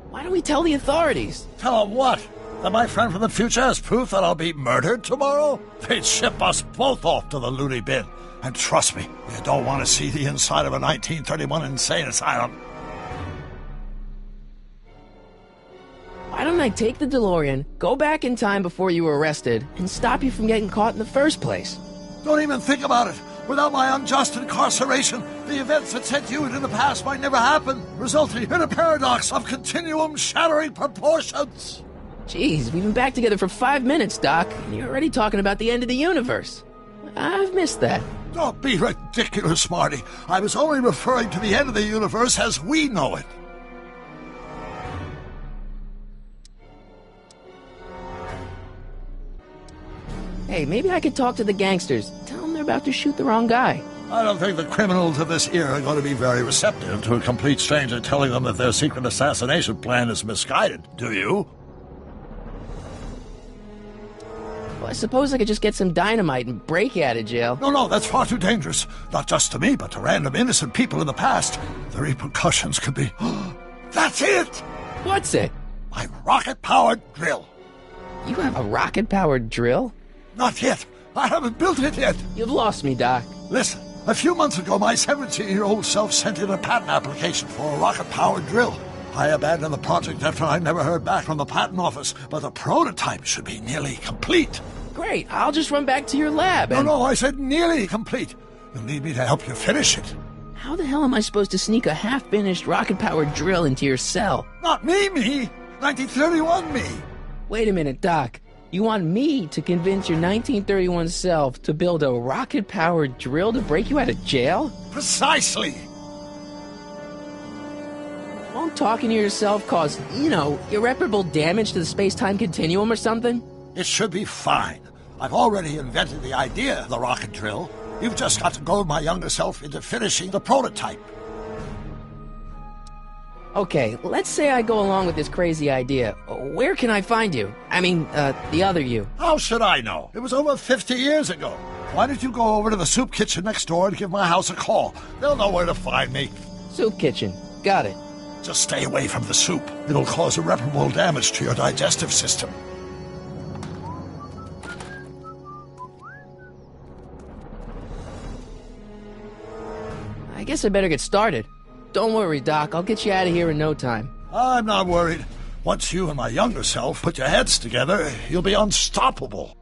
Why don't we tell the authorities? Tell them what? That my friend from the future has proof that I'll be murdered tomorrow? They'd ship us both off to the loony bin. And trust me, you don't want to see the inside of a 1931 insane asylum. Why don't I take the DeLorean, go back in time before you were arrested, and stop you from getting caught in the first place? Don't even think about it. Without my unjust incarceration, the events that sent you into the past might never happen, resulting in a paradox of continuum-shattering proportions. Jeez, we've been back together for 5 minutes, Doc, and you're already talking about the end of the universe. I've missed that. Don't be ridiculous, Marty. I was only referring to the end of the universe as we know it. Hey, maybe I could talk to the gangsters. Tell them they're about to shoot the wrong guy. I don't think the criminals of this era are going to be very receptive to a complete stranger telling them that their secret assassination plan is misguided, do you? Well, I suppose I could just get some dynamite and break you out of jail. No, that's far too dangerous. Not just to me, but to random innocent people in the past. The repercussions could be... That's it! What's it? My rocket-powered drill. You have a rocket-powered drill? Not yet. I haven't built it yet. You've lost me, Doc. Listen, a few months ago, my 17-year-old self sent in a patent application for a rocket-powered drill. I abandoned the project after I never heard back from the patent office, but the prototype should be nearly complete. Great, I'll just run back to your lab and... No, I said nearly complete. You'll need me to help you finish it. How the hell am I supposed to sneak a half-finished rocket-powered drill into your cell? Not me! 1931 me! Wait a minute, Doc. You want me to convince your 1931 self to build a rocket-powered drill to break you out of jail? Precisely! Won't talking to yourself cause, irreparable damage to the space-time continuum or something? It should be fine. I've already invented the idea of the rocket drill. You've just got to goad my younger self into finishing the prototype. Okay, let's say I go along with this crazy idea. Where can I find you? I mean, the other you. How should I know? It was over 50 years ago. Why don't you go over to the soup kitchen next door and give my house a call? They'll know where to find me. Soup kitchen. Got it. Just stay away from the soup. It'll cause irreparable damage to your digestive system. I guess I better get started. Don't worry, Doc. I'll get you out of here in no time. I'm not worried. Once you and my younger self put your heads together, you'll be unstoppable.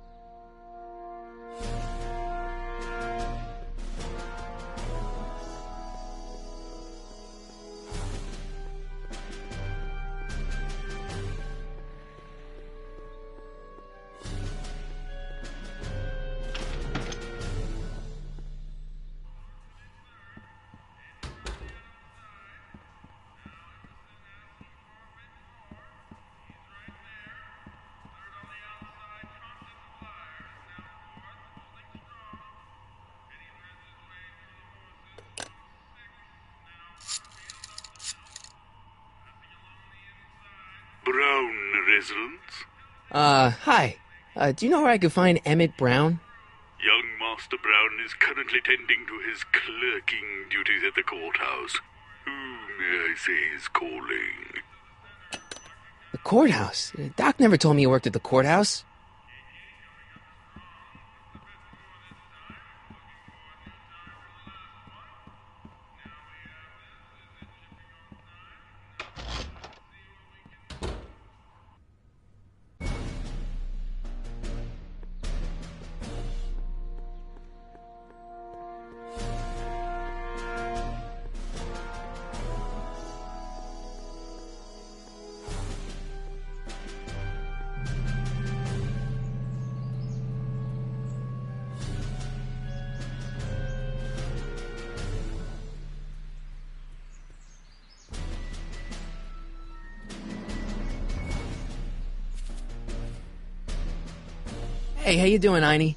Brown residence? Hi. Do you know where I could find Emmett Brown? Young Master Brown is currently tending to his clerking duties at the courthouse. Who, may I say, is calling? The courthouse? Doc never told me he worked at the courthouse. Hey, how you doing, Einie?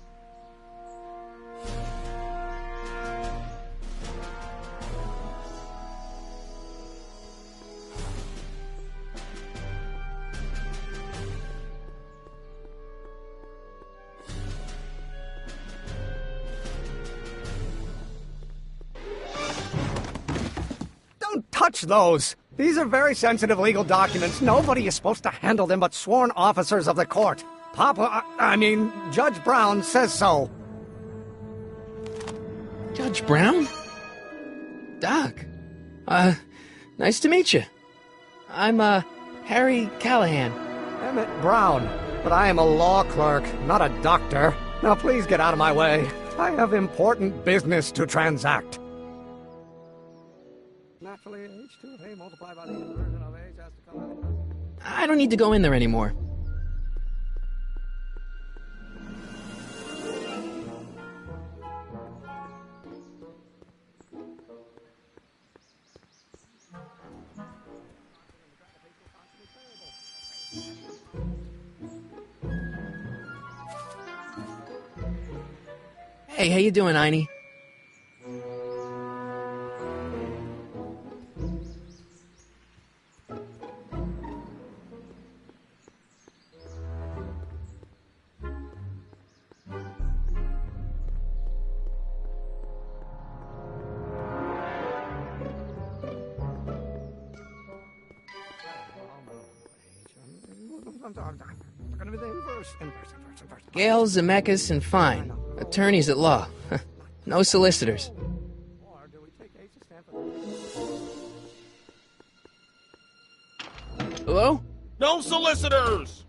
Don't touch those! These are very sensitive legal documents. Nobody is supposed to handle them but sworn officers of the court. Judge Brown says so. Judge Brown? Doc. Nice to meet you. I'm, Harry Callahan. Emmett Brown. But I am a law clerk, not a doctor. Now please get out of my way. I have important business to transact. Naturally, h2 of a multiplied by the inversion of h has to come out. I don't need to go in there anymore. Hey, how you doing, Einie? Gale, Zemeckis, and Fine. Attorneys at law. No solicitors. Hello? No solicitors!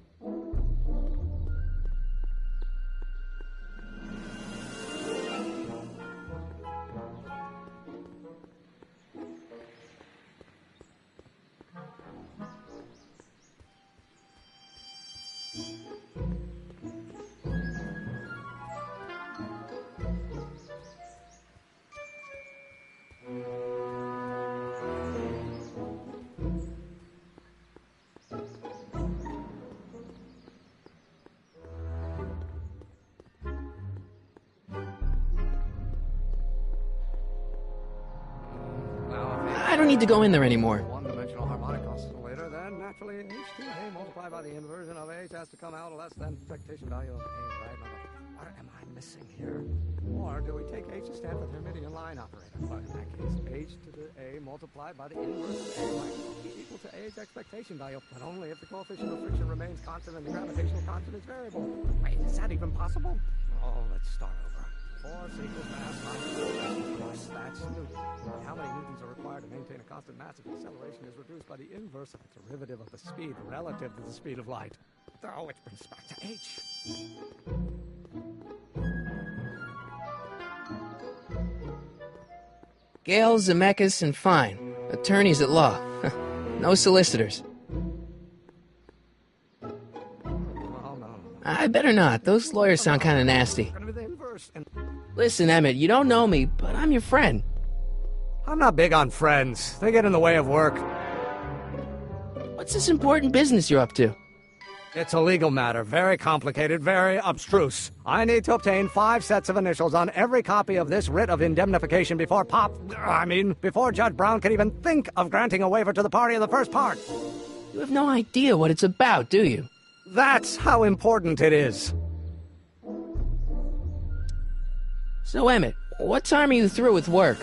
I don't need to go in there anymore. One-dimensional harmonic oscillator, then naturally h2 a multiplied by the inversion of h has to come out less than expectation value of a, right? What am I missing here? Or do we take h to stand for the Hermitian line operator? But in that case, h to the a multiplied by the inverse of a might be equal to a's expectation value, but only if the coefficient of friction remains constant and the gravitational constant is variable. Wait, is that even possible? Oh, let's start over. Force equals mass minus acceleration. Of course, that's Newton. But how many newtons are required to maintain a constant mass if the acceleration is reduced by the inverse of the derivative of the speed relative to the speed of light? Oh, which brings us back to h. Gale, Zemeckis, and Fine. Attorneys at law. No solicitors. I better not. Those lawyers sound kind of nasty. Listen, Emmett, you don't know me, but I'm your friend. I'm not big on friends. They get in the way of work. What's this important business you're up to? It's a legal matter. Very complicated, very abstruse. I need to obtain 5 sets of initials on every copy of this writ of indemnification before before Judge Brown can even think of granting a waiver to the party of the first part. You have no idea what it's about, do you? That's how important it is. So, Emmett, what time are you through with work?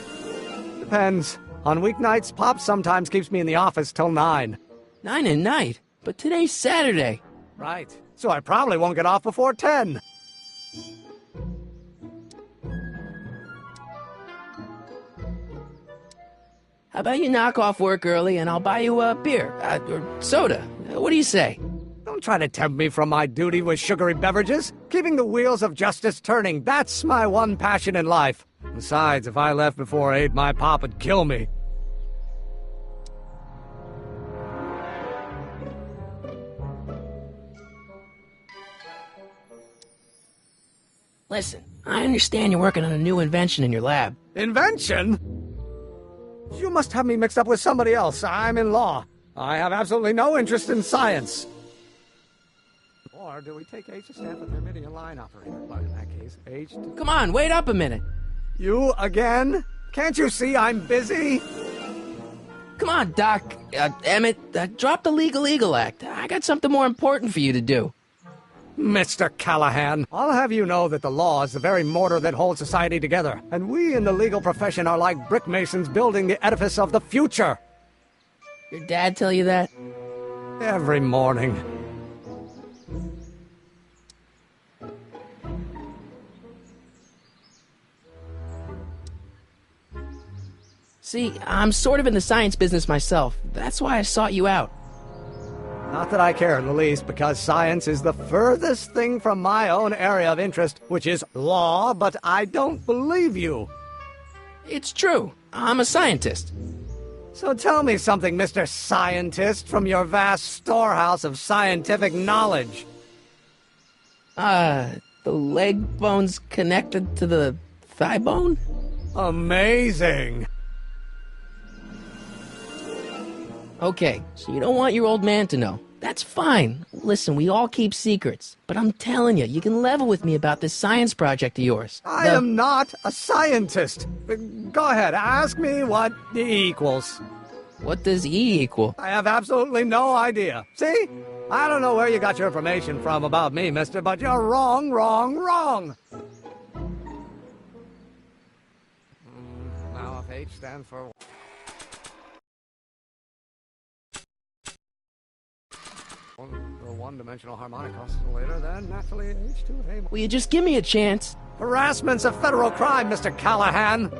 Depends. On weeknights, Pop sometimes keeps me in the office till 9. 9 at night? But today's Saturday. Right. So I probably won't get off before 10. How about you knock off work early and I'll buy you a beer, or soda. What do you say? Don't try to tempt me from my duty with sugary beverages. Keeping the wheels of justice turning, that's my one passion in life. Besides, if I left before 8, my pop would kill me. Listen, I understand you're working on a new invention in your lab. Invention? You must have me mixed up with somebody else. I'm in law. I have absolutely no interest in science. Or do we take H to stand for the Hermitian line operator? But in that case, H to... Come on, wait up a minute. You again? Can't you see I'm busy? Come on, Doc. Emmett, drop the Legal Eagle Act. I got something more important for you to do. Mr. Callahan, I'll have you know that the law is the very mortar that holds society together, and we in the legal profession are like brick masons building the edifice of the future. Your dad tell you that? Every morning. See, I'm sort of in the science business myself. That's why I sought you out. Not that I care in the least, because science is the furthest thing from my own area of interest, which is law, but I don't believe you. It's true. I'm a scientist. So tell me something, Mr. Scientist, from your vast storehouse of scientific knowledge. The leg bone's connected to the thigh bone? Amazing. Okay, so you don't want your old man to know. That's fine. Listen, we all keep secrets. But I'm telling you, you can level with me about this science project of yours. I am not a scientist. Go ahead, ask me what E equals. What does E equal? I have absolutely no idea. See? I don't know where you got your information from about me, mister, but you're wrong, wrong, wrong. Now if H stands for... The one-dimensional harmonic oscillator, then naturally H2A... Will you just give me a chance? Harassment's a federal crime, Mr. Callahan.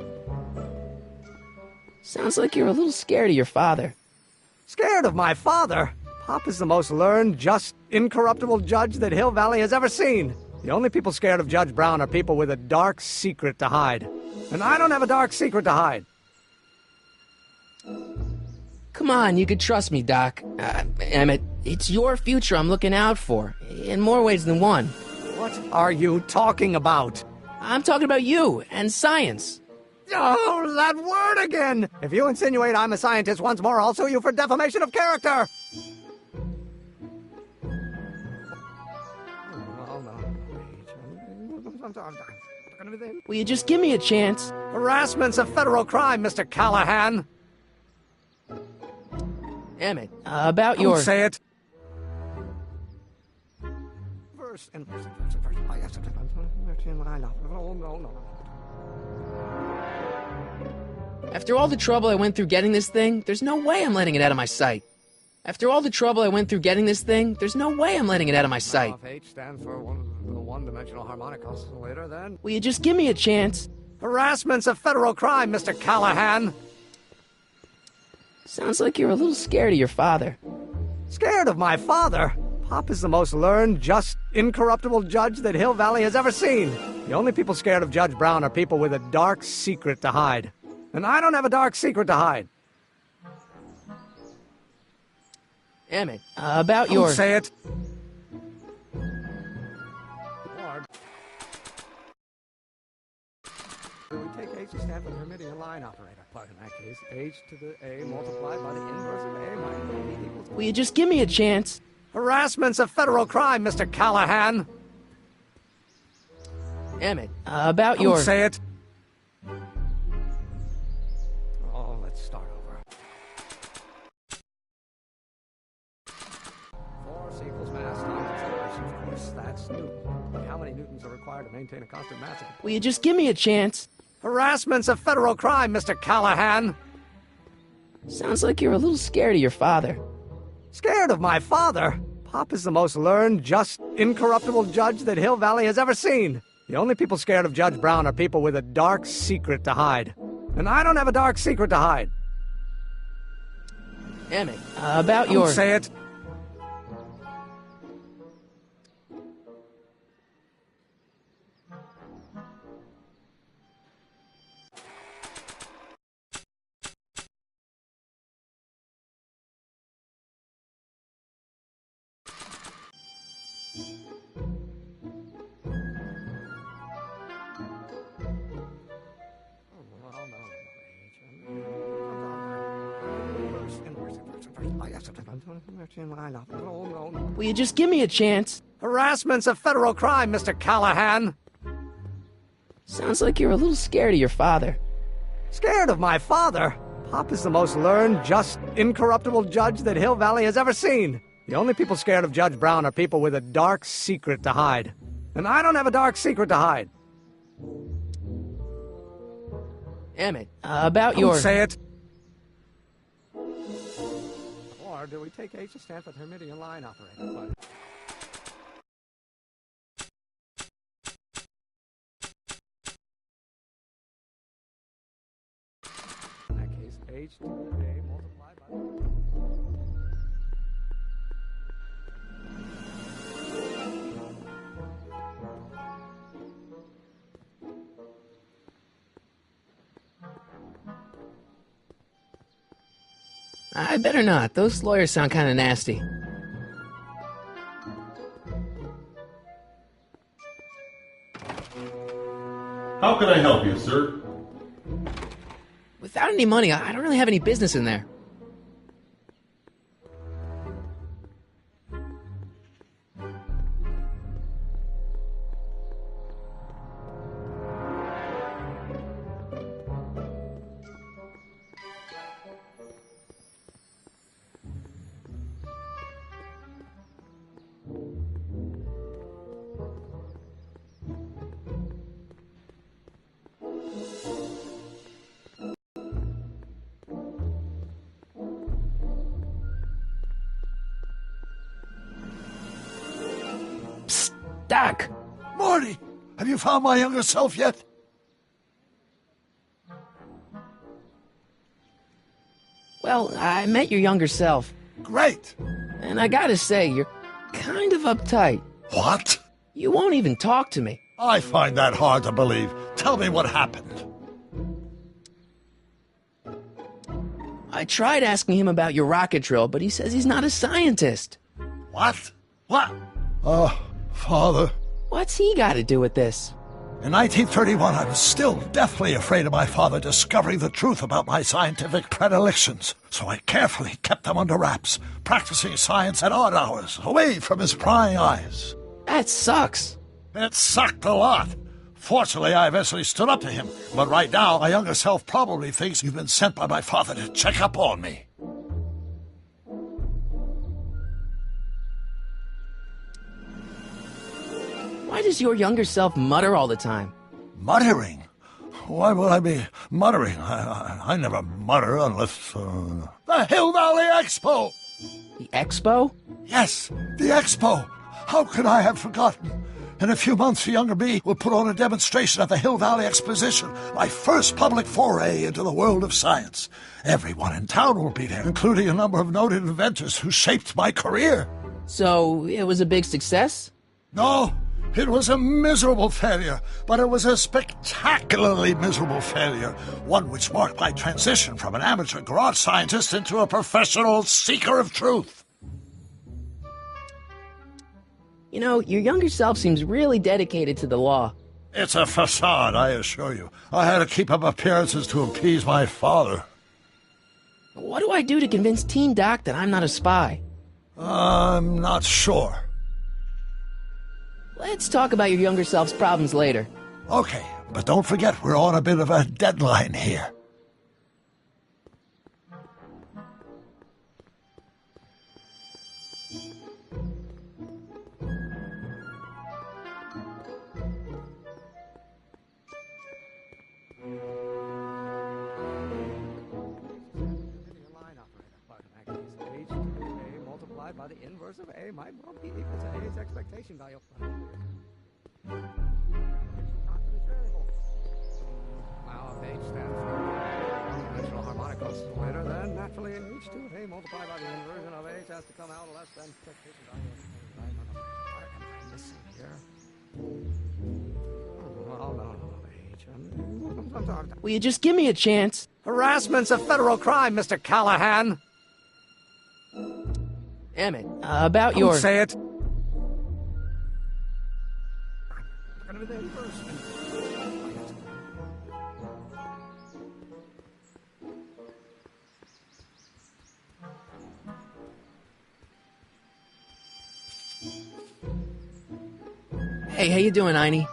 Sounds like you're a little scared of your father. Scared of my father? Pop is the most learned, just, incorruptible judge that Hill Valley has ever seen. The only people scared of Judge Brown are people with a dark secret to hide. And I don't have a dark secret to hide. Come on, you could trust me, Doc. Emmett, it's your future I'm looking out for, in more ways than one. What are you talking about? I'm talking about you and science. Oh, that word again! If you insinuate I'm a scientist once more, I'll sue you for defamation of character! Will you just give me a chance? Harassment's a federal crime, Mr. Callahan. Emmett, about your... Don't say it. After all the trouble I went through getting this thing, there's no way I'm letting it out of my sight. After all the trouble I went through getting this thing, there's no way I'm letting it out of my sight. If H stands for the one-dimensional harmonic oscillator, then... Will you just give me a chance? Harassment's a federal crime, Mr. Callahan. Sounds like you're a little scared of your father. Scared of my father? Pop is the most learned, just, incorruptible judge that Hill Valley has ever seen. The only people scared of Judge Brown are people with a dark secret to hide. And I don't have a dark secret to hide. Emmett, about your... Don't say it. We take H to stand for the Hermitian line operator. But in that case, H to the A multiplied by the inverse of A minus B equals... Will you just give me a chance? Harassment's a federal crime, Mr. Callahan. Emmett, about your... Don't say it. Oh, let's start over. Force equals mass times acceleration. Of course, that's Newton. But how many newtons are required to maintain a constant mass? Will you just give me a chance? Harassment's a federal crime, Mr. Callahan. Sounds like you're a little scared of your father. Scared of my father? Pop is the most learned, just, incorruptible judge that Hill Valley has ever seen. The only people scared of Judge Brown are people with a dark secret to hide. And I don't have a dark secret to hide. Emmett, about your... Don't say it. Will you just give me a chance? Harassment's a federal crime, Mr. Callahan. Sounds like you're a little scared of your father. Scared of my father? Pop is the most learned, just, incorruptible judge that Hill Valley has ever seen. The only people scared of Judge Brown are people with a dark secret to hide. And I don't have a dark secret to hide. Emmett, about your... Don't say it. Or do we take H to stand for the Hermitian line operator? In that case, H to the A multiplied by... I better not. Those lawyers sound kind of nasty. How can I help you, sir? Without any money, I don't really have any business in there. Doc! Marty! Have you found my younger self yet? Well, I met your younger self. Great! And I gotta say, you're kind of uptight. What? You won't even talk to me. I find that hard to believe. Tell me what happened. I tried asking him about your rocket drill, but he says he's not a scientist. What? What? Oh, Father. What's he got to do with this? In 1931, I was still deathly afraid of my father discovering the truth about my scientific predilections, so I carefully kept them under wraps, practicing science at odd hours, away from his prying eyes. That sucks. It sucked a lot. Fortunately, I eventually stood up to him, but right now, my younger self probably thinks you've been sent by my father to check up on me. Why does your younger self mutter all the time? Muttering? Why would I be muttering? I never mutter unless... The Hill Valley Expo! The Expo? Yes, the Expo! How could I have forgotten? In a few months, the younger me will put on a demonstration at the Hill Valley Exposition, my first public foray into the world of science. Everyone in town will be there, including a number of noted inventors who shaped my career. So, it was a big success? No, it was a miserable failure, but it was a spectacularly miserable failure, one which marked my transition from an amateur garage scientist into a professional seeker of truth. You know, your younger self seems really dedicated to the law. It's a facade, I assure you. I had to keep up appearances to appease my father. What do I do to convince Teen Doc that I'm not a spy? I'm not sure. Let's talk about your younger self's problems later. Okay, but don't forget we're on a bit of a deadline here. By the inverse of A might well be equal to A's expectation value. Now, if H stands for one-dimensional harmonic oscillator, then naturally H2 of A multiplied by the inversion of H has to come out less than expectation value. What am I missing here? Oh, no, H. Will you just give me a chance? Harassment's a federal crime, Mr. Callahan. Emmett, about Don't your... say it. Hey, how you doing, Einie?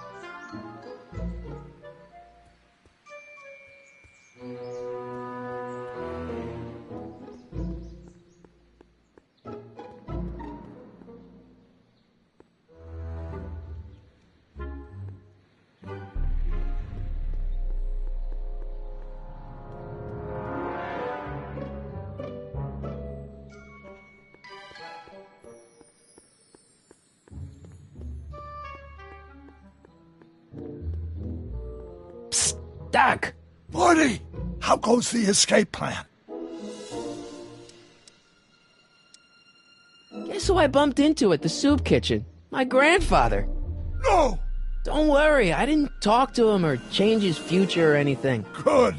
Doc! Marty! How goes the escape plan? Guess who I bumped into at the soup kitchen? My grandfather. No! Don't worry, I didn't talk to him or change his future or anything. Good.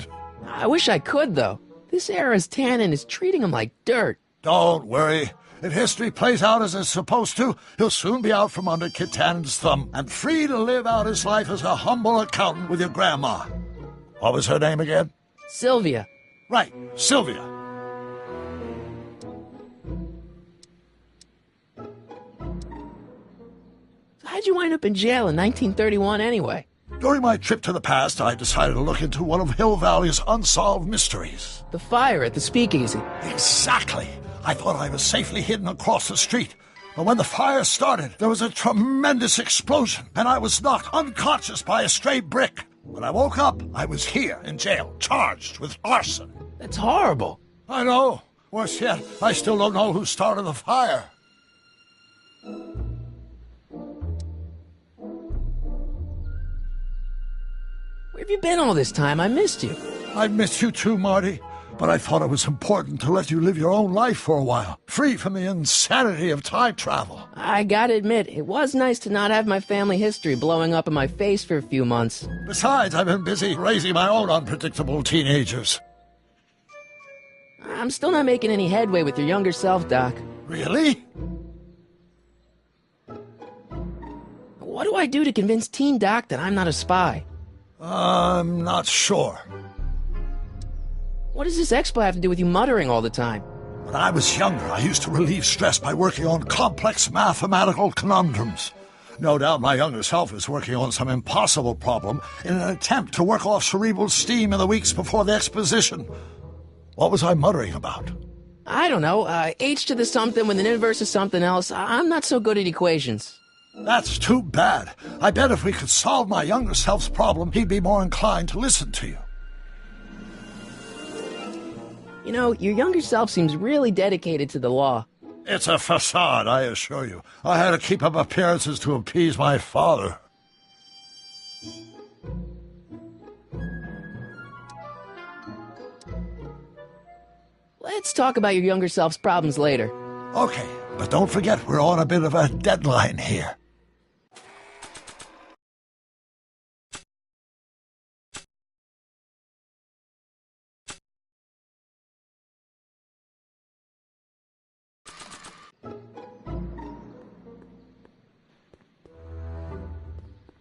I wish I could, though. This era's tannin is treating him like dirt. Don't worry. If history plays out as it's supposed to, he'll soon be out from under Kit Tannen's thumb and free to live out his life as a humble accountant with your grandma. What was her name again? Sylvia. Right, Sylvia. How'd you wind up in jail in 1931 anyway? During my trip to the past, I decided to look into one of Hill Valley's unsolved mysteries. The fire at the speakeasy. Exactly. I thought I was safely hidden across the street. But when the fire started, there was a tremendous explosion, and I was knocked unconscious by a stray brick. When I woke up, I was here in jail, charged with arson. That's horrible. I know. Worse yet, I still don't know who started the fire. Where have you been all this time? I missed you. I missed you too, Marty. But I thought it was important to let you live your own life for a while, free from the insanity of time travel. I gotta admit, it was nice to not have my family history blowing up in my face for a few months. Besides, I've been busy raising my own unpredictable teenagers. I'm still not making any headway with your younger self, Doc. Really? What do I do to convince Teen Doc that I'm not a spy? I'm not sure. What does this expo have to do with you muttering all the time? When I was younger, I used to relieve stress by working on complex mathematical conundrums. No doubt my younger self is working on some impossible problem in an attempt to work off cerebral steam in the weeks before the exposition. What was I muttering about? I don't know. H to the something when the inverse is something else. I'm not so good at equations. That's too bad. I bet if we could solve my younger self's problem, he'd be more inclined to listen to you. You know, your younger self seems really dedicated to the law. It's a facade, I assure you. I had to keep up appearances to appease my father. Let's talk about your younger self's problems later. Okay, but don't forget we're on a bit of a deadline here.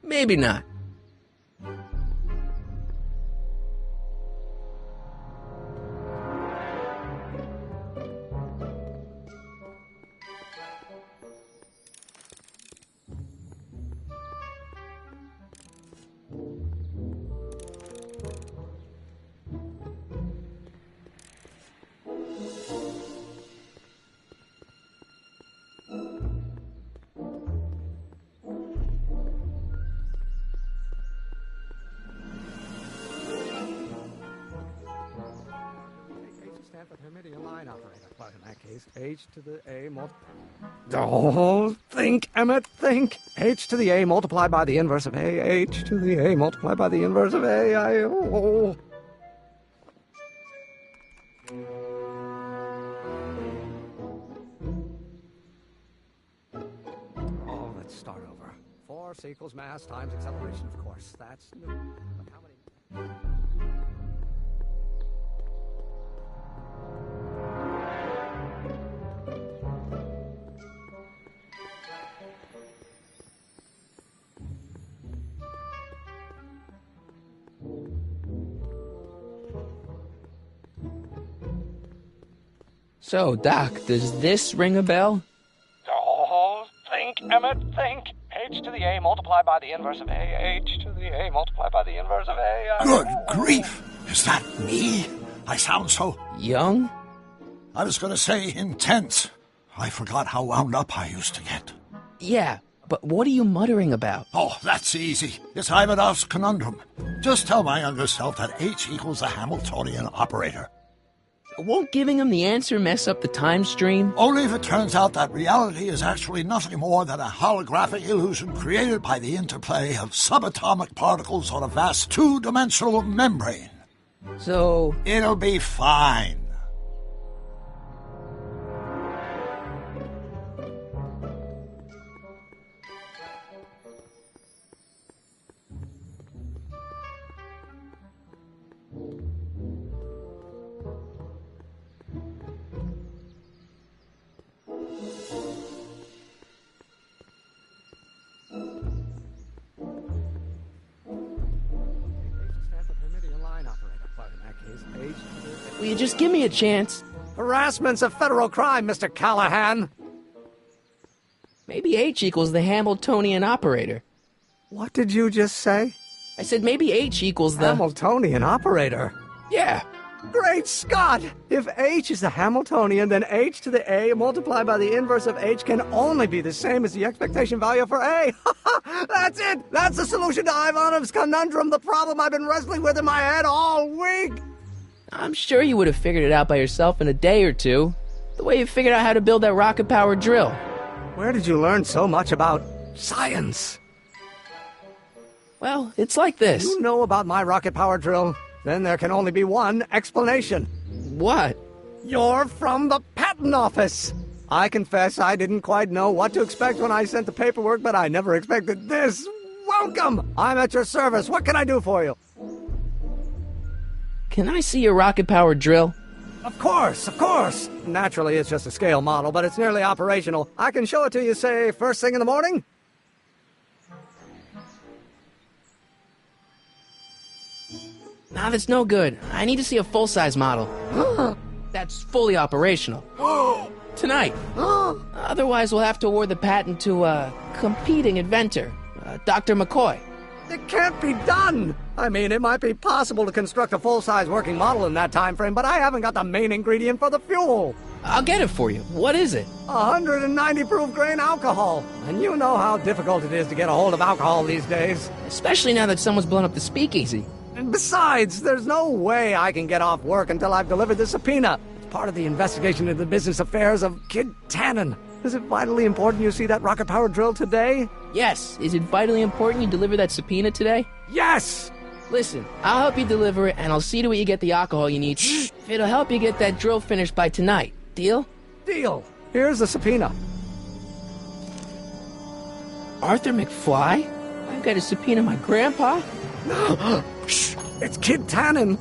Maybe not. Hermitian line operator. But in that case, H to the A Oh, think, Emmett, think. H to the A multiplied by the inverse of A. H to the A multiplied by the inverse of A. Let's start over. Force equals mass times acceleration, of course. That's new. But how many... So, Doc, does this ring a bell? Oh, think, Emmett, think. H to the A multiplied by the inverse of A. H to the A multiplied by the inverse of A. Good grief! Is that me? I sound so... young? I was going to say intense. I forgot how wound up I used to get. Yeah, but what are you muttering about? Oh, that's easy. It's Ivanov's conundrum. Just tell my younger self that H equals the Hamiltonian operator. Won't giving him the answer mess up the time stream? Only if it turns out that reality is actually nothing more than a holographic illusion created by the interplay of subatomic particles on a vast two-dimensional membrane. So... it'll be fine. just give me a chance. Harassment's a federal crime, Mr. Callahan. Maybe H equals the Hamiltonian operator. What did you just say? I said maybe H equals the... Hamiltonian operator? Yeah. Great Scott! If H is the Hamiltonian, then H to the A multiplied by the inverse of H can only be the same as the expectation value for A. That's it! That's the solution to Ivanov's conundrum, the problem I've been wrestling with in my head all week! I'm sure you would have figured it out by yourself in a day or two. The way you figured out how to build that rocket-powered drill. Where did you learn so much about science? Well, it's like this. You know about my rocket-powered drill? Then there can only be one explanation. What? You're from the patent office. I confess I didn't quite know what to expect when I sent the paperwork, but I never expected this. Welcome! I'm at your service. What can I do for you? Can I see your rocket-powered drill? Of course, of course. Naturally, it's just a scale model, but it's nearly operational. I can show it to you, say, first thing in the morning? Nah, that's no good. I need to see a full-size model. That's fully operational. Tonight. Otherwise, we'll have to award the patent to a competing inventor, Dr. McCoy. It can't be done! I mean, it might be possible to construct a full-size working model in that time frame, but I haven't got the main ingredient for the fuel. I'll get it for you. What is it? 190 proof grain alcohol. And you know how difficult it is to get a hold of alcohol these days. Especially now that someone's blown up the speakeasy. And besides, there's no way I can get off work until I've delivered the subpoena. It's part of the investigation into the business affairs of Kid Tannen. Is it vitally important you see that rocket-powered drill today? Yes. Is it vitally important you deliver that subpoena today? Yes! Listen, I'll help you deliver it, and I'll see to it you get the alcohol you need. If it'll help you get that drill finished by tonight. Deal? Deal. Here's the subpoena. Arthur McFly? I've got to subpoena my grandpa? Shh! It's Kid Tannen!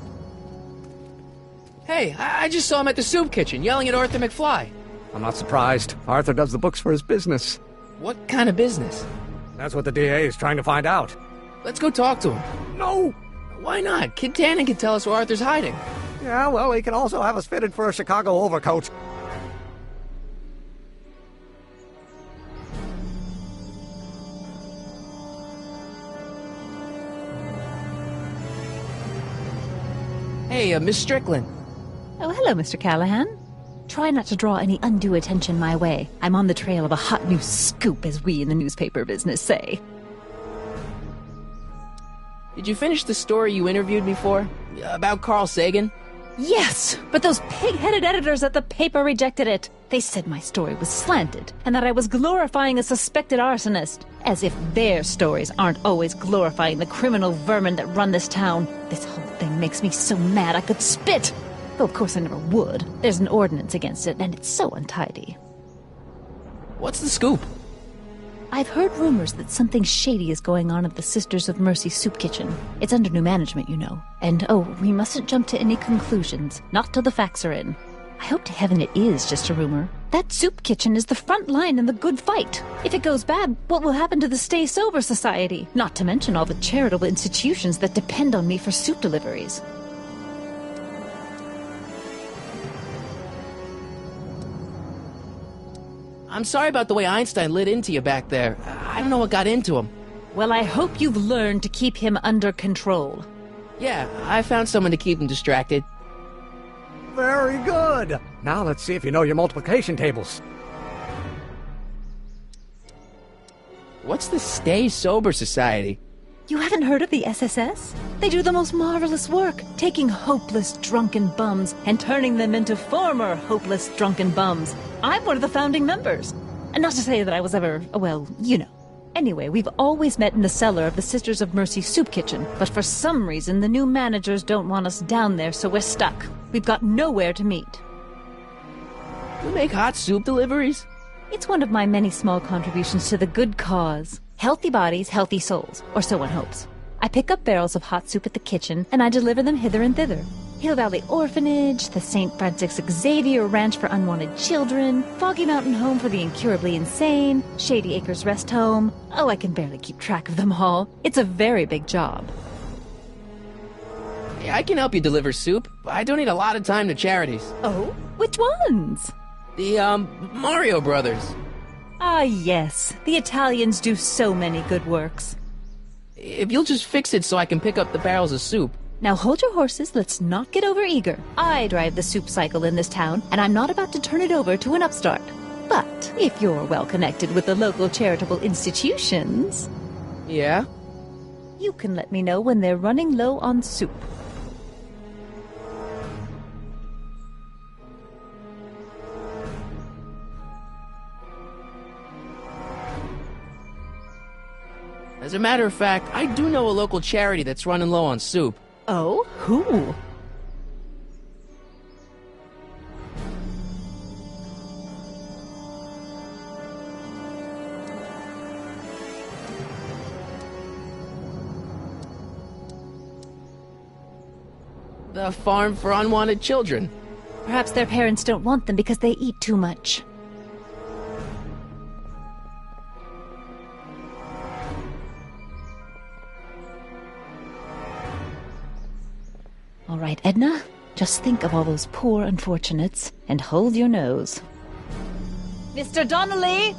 Hey, I just saw him at the soup kitchen, yelling at Arthur McFly. I'm not surprised. Arthur does the books for his business. What kind of business? That's what the DA is trying to find out. Let's go talk to him. No! Why not? Kid Tannen can tell us where Arthur's hiding. Yeah, well, he can also have us fitted for a Chicago overcoat. Hey, Miss Strickland. Oh, hello, Mr. Callahan. Try not to draw any undue attention my way. I'm on the trail of a hot new scoop, as we in the newspaper business say. Did you finish the story you interviewed me for? About Carl Sagan? Yes, but those pig-headed editors at the paper rejected it. They said my story was slanted, and that I was glorifying a suspected arsonist. As if their stories aren't always glorifying the criminal vermin that run this town. This whole thing makes me so mad I could spit. Though of course I never would. There's an ordinance against it, and it's so untidy. What's the scoop? I've heard rumors that something shady is going on at the Sisters of Mercy soup kitchen. It's under new management, you know. And, we mustn't jump to any conclusions. Not till the facts are in. I hope to heaven it is just a rumor. That soup kitchen is the front line in the good fight. If it goes bad, what will happen to the Stay Sober Society? Not to mention all the charitable institutions that depend on me for soup deliveries. I'm sorry about the way Einstein lit into you back there. I don't know what got into him. Well, I hope you've learned to keep him under control. Yeah, I found someone to keep him distracted. Very good. Now let's see if you know your multiplication tables. What's the Stay Sober Society? You haven't heard of the SSS? They do the most marvelous work, taking hopeless drunken bums and turning them into former hopeless drunken bums. I'm one of the founding members. And not to say that I was ever, well, you know. Anyway, we've always met in the cellar of the Sisters of Mercy soup kitchen, but for some reason the new managers don't want us down there, so we're stuck. We've got nowhere to meet. You make hot soup deliveries? It's one of my many small contributions to the good cause. Healthy bodies, healthy souls, or so one hopes. I pick up barrels of hot soup at the kitchen, and I deliver them hither and thither. Hill Valley Orphanage, the St. Francis Xavier Ranch for Unwanted Children, Foggy Mountain Home for the Incurably Insane, Shady Acres Rest Home. Oh, I can barely keep track of them all. It's a very big job. Yeah, I can help you deliver soup. I donate a lot of time to charities. Oh? Which ones? The, Mario Brothers. Ah, yes. The Italians do so many good works. If you'll just fix it so I can pick up the barrels of soup. Now hold your horses, let's not get over-eager. I drive the soup cycle in this town, and I'm not about to turn it over to an upstart. But if you're well-connected with the local charitable institutions... Yeah? You can let me know when they're running low on soup. As a matter of fact, I do know a local charity that's running low on soup. Oh? Who? The Farm for Unwanted Children. Perhaps their parents don't want them because they eat too much. All right, Edna, just think of all those poor unfortunates and hold your nose. Mr. Donnelly!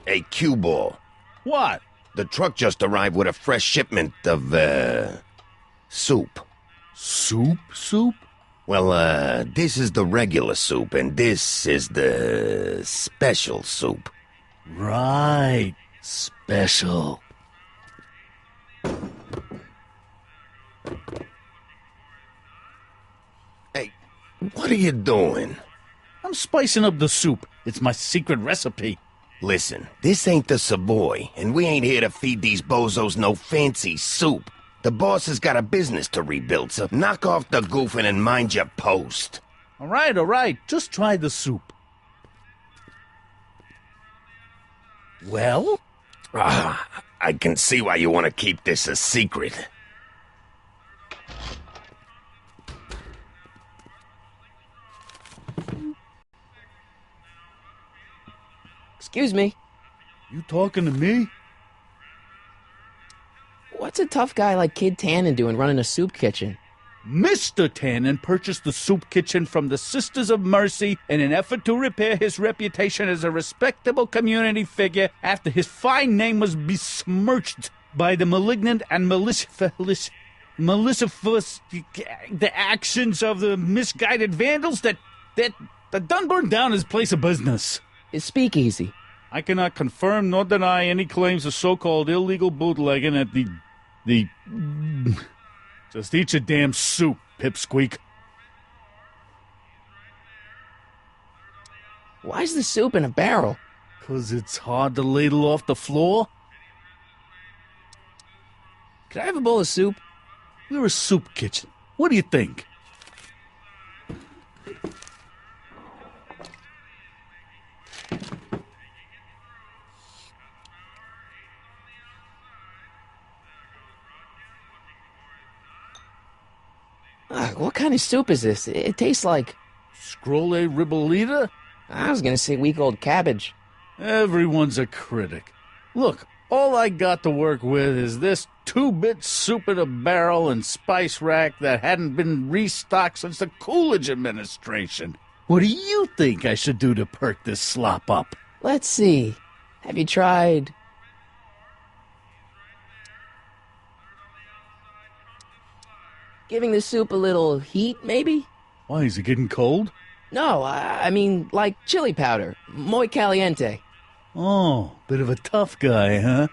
Hey, cue ball. What? The truck just arrived with a fresh shipment of, soup. Soup? Well, this is the regular soup, and this is the special soup. Right. Special. Hey, what are you doing? I'm spicing up the soup. It's my secret recipe. Listen, this ain't the Savoy, and we ain't here to feed these bozos no fancy soup. The boss has got a business to rebuild, so knock off the goofing and mind your post. All right. Just try the soup. Well? I can see why you want to keep this a secret. Excuse me. You talking to me? What's a tough guy like Kid Tannen doing running a soup kitchen? Mr. Tannen purchased the soup kitchen from the Sisters of Mercy in an effort to repair his reputation as a respectable community figure after his fine name was besmirched by the malignant and malicious the actions of the misguided vandals that done burned down his place of business. His speakeasy. I cannot confirm nor deny any claims of so-called illegal bootlegging at the... Just eat your damn soup, pipsqueak. Why's the soup in a barrel? 'Cause it's hard to ladle off the floor. Could I have a bowl of soup? We're a soup kitchen. What do you think? What kind of soup is this? It tastes like... Scrolle ribollita? I was gonna say week-old cabbage. Everyone's a critic. Look, all I got to work with is this 2-bit soup in a barrel and spice rack that hadn't been restocked since the Coolidge administration. What do you think I should do to perk this slop up? Let's see. Have you tried... giving the soup a little heat, maybe? Why, is it getting cold? No, I mean, like chili powder. Muy caliente. Oh, bit of a tough guy, huh?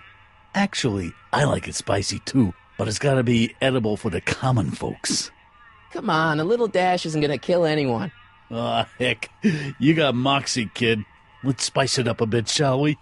Actually, I like it spicy too. but it's gotta be edible for the common folks. Come on, a little dash isn't gonna kill anyone. Aw, heck. You got moxie, kid. Let's spice it up a bit, shall we?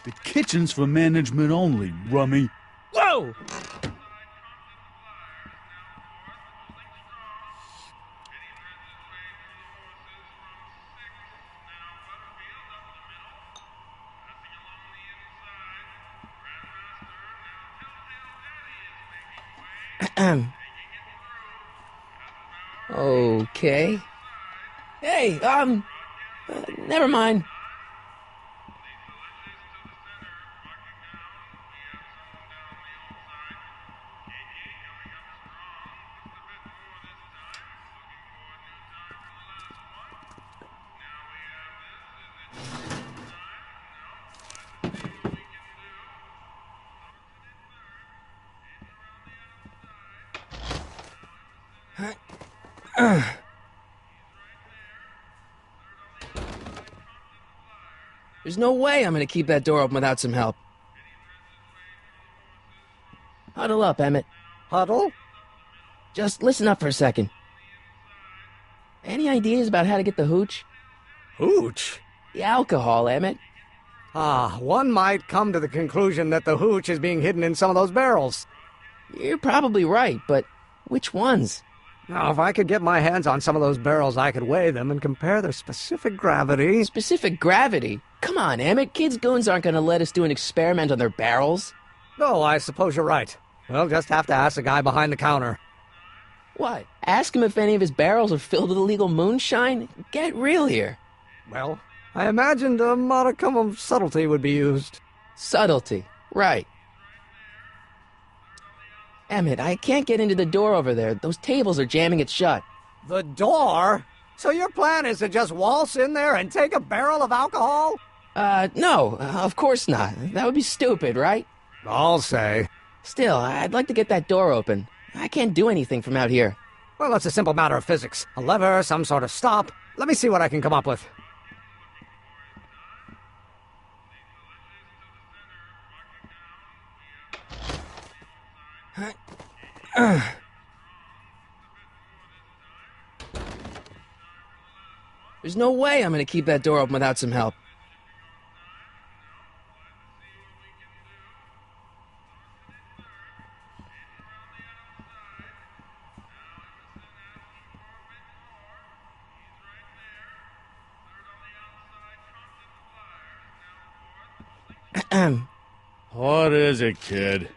The kitchen's for management only, rummy. Whoa! Okay. Hey, never mind. There's no way I'm gonna keep that door open without some help. Huddle up, Emmett. Huddle? Just listen up for a second. Any ideas about how to get the hooch? Hooch? The alcohol, Emmett. One might come to the conclusion that the hooch is being hidden in some of those barrels. You're probably right, but which ones? Now, if I could get my hands on some of those barrels, I could weigh them and compare their specific gravity. Specific gravity? Come on, Emmett. Kids' goons aren't gonna let us do an experiment on their barrels. No, I suppose you're right. We'll just have to ask the guy behind the counter. What? Ask him if any of his barrels are filled with illegal moonshine? Get real here. Well, I imagined a modicum of subtlety would be used. Subtlety. Right. Emmett, I can't get into the door over there. Those tables are jamming it shut. The door? So your plan is to just waltz in there and take a barrel of alcohol? No, of course not. That would be stupid, right? I'll say. Still, I'd like to get that door open. I can't do anything from out here. Well, it's a simple matter of physics. A lever, some sort of stop. Let me see what I can come up with. There's no way I'm gonna keep that door open without some help. What is it, kid?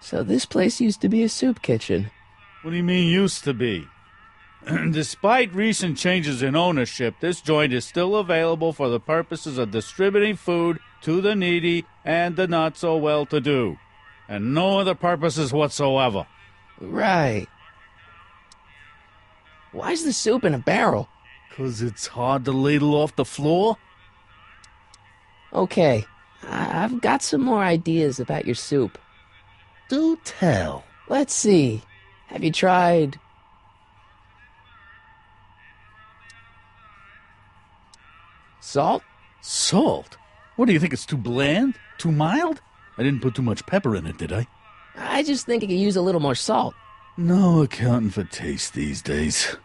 So this place used to be a soup kitchen. What do you mean used to be? Despite recent changes in ownership, this joint is still available for the purposes of distributing food to the needy and the not-so-well-to-do, and no other purposes whatsoever. Right. Why's the soup in a barrel? 'Cause it's hard to ladle off the floor? Okay, I've got some more ideas about your soup. Do tell. Let's see. Have you tried... salt? Salt? What, do you think it's too bland? Too mild? I didn't put too much pepper in it, did I? I just think it could use a little more salt. No accounting for taste these days.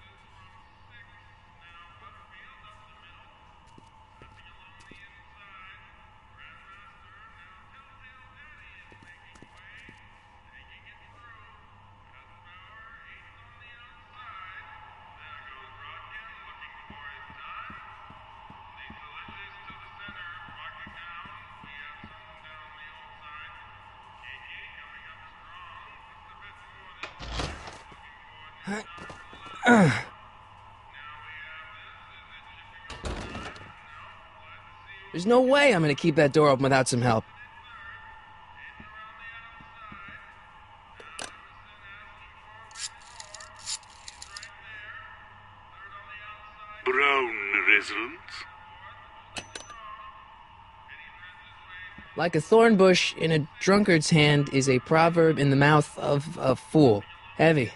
There's no way I'm gonna keep that door open without some help. Like a thorn bush in a drunkard's hand is a proverb in the mouth of a fool. Heavy.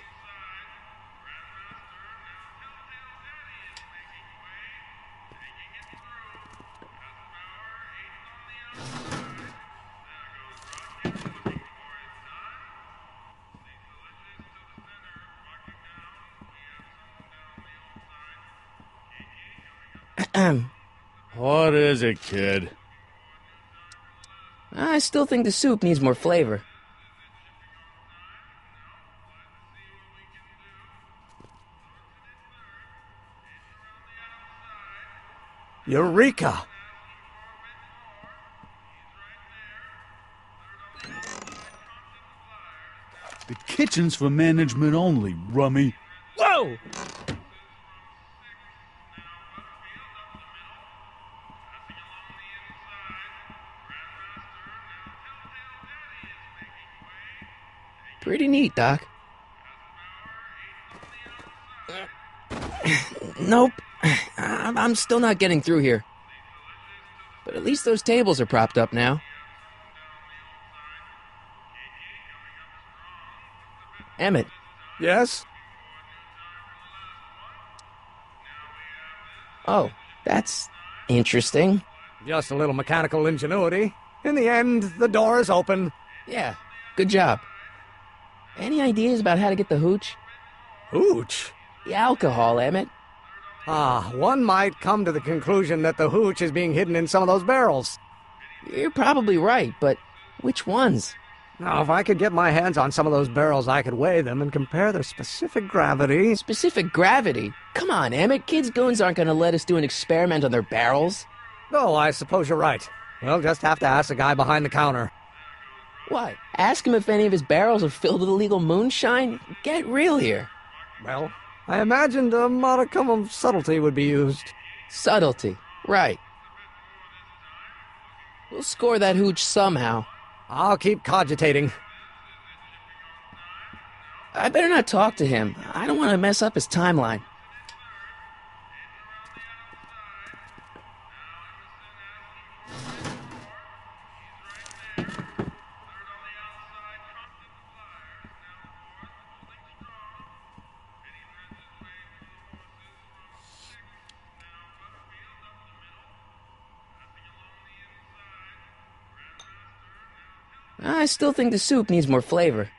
What is it, kid? I still think the soup needs more flavor. Eureka! The kitchen's for management only, rummy. Whoa! Pretty neat, Doc. Nope. I'm still not getting through here. But at least those tables are propped up now. Emmett. Yes? Oh, that's interesting. Just a little mechanical ingenuity. In the end, the door is open. Yeah, good job. Any ideas about how to get the hooch? Hooch? The alcohol, Emmett. One might come to the conclusion that the hooch is being hidden in some of those barrels. You're probably right, but which ones? Now, if I could get my hands on some of those barrels, I could weigh them and compare their specific gravity. Specific gravity? Come on, Emmett. Kids' goons aren't going to let us do an experiment on their barrels. Oh, I suppose you're right. We'll just have to ask the guy behind the counter. What? Ask him if any of his barrels are filled with illegal moonshine? Get real here. Well, I imagined a modicum of subtlety would be used. Subtlety. Right. We'll score that hooch somehow. I'll keep cogitating. I better not talk to him. I don't want to mess up his timeline. I still think the soup needs more flavor.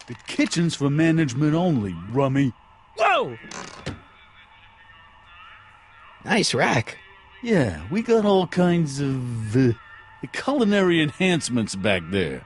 The kitchen's for management only, rummy. Whoa! Nice rack. Yeah, we got all kinds of culinary enhancements back there.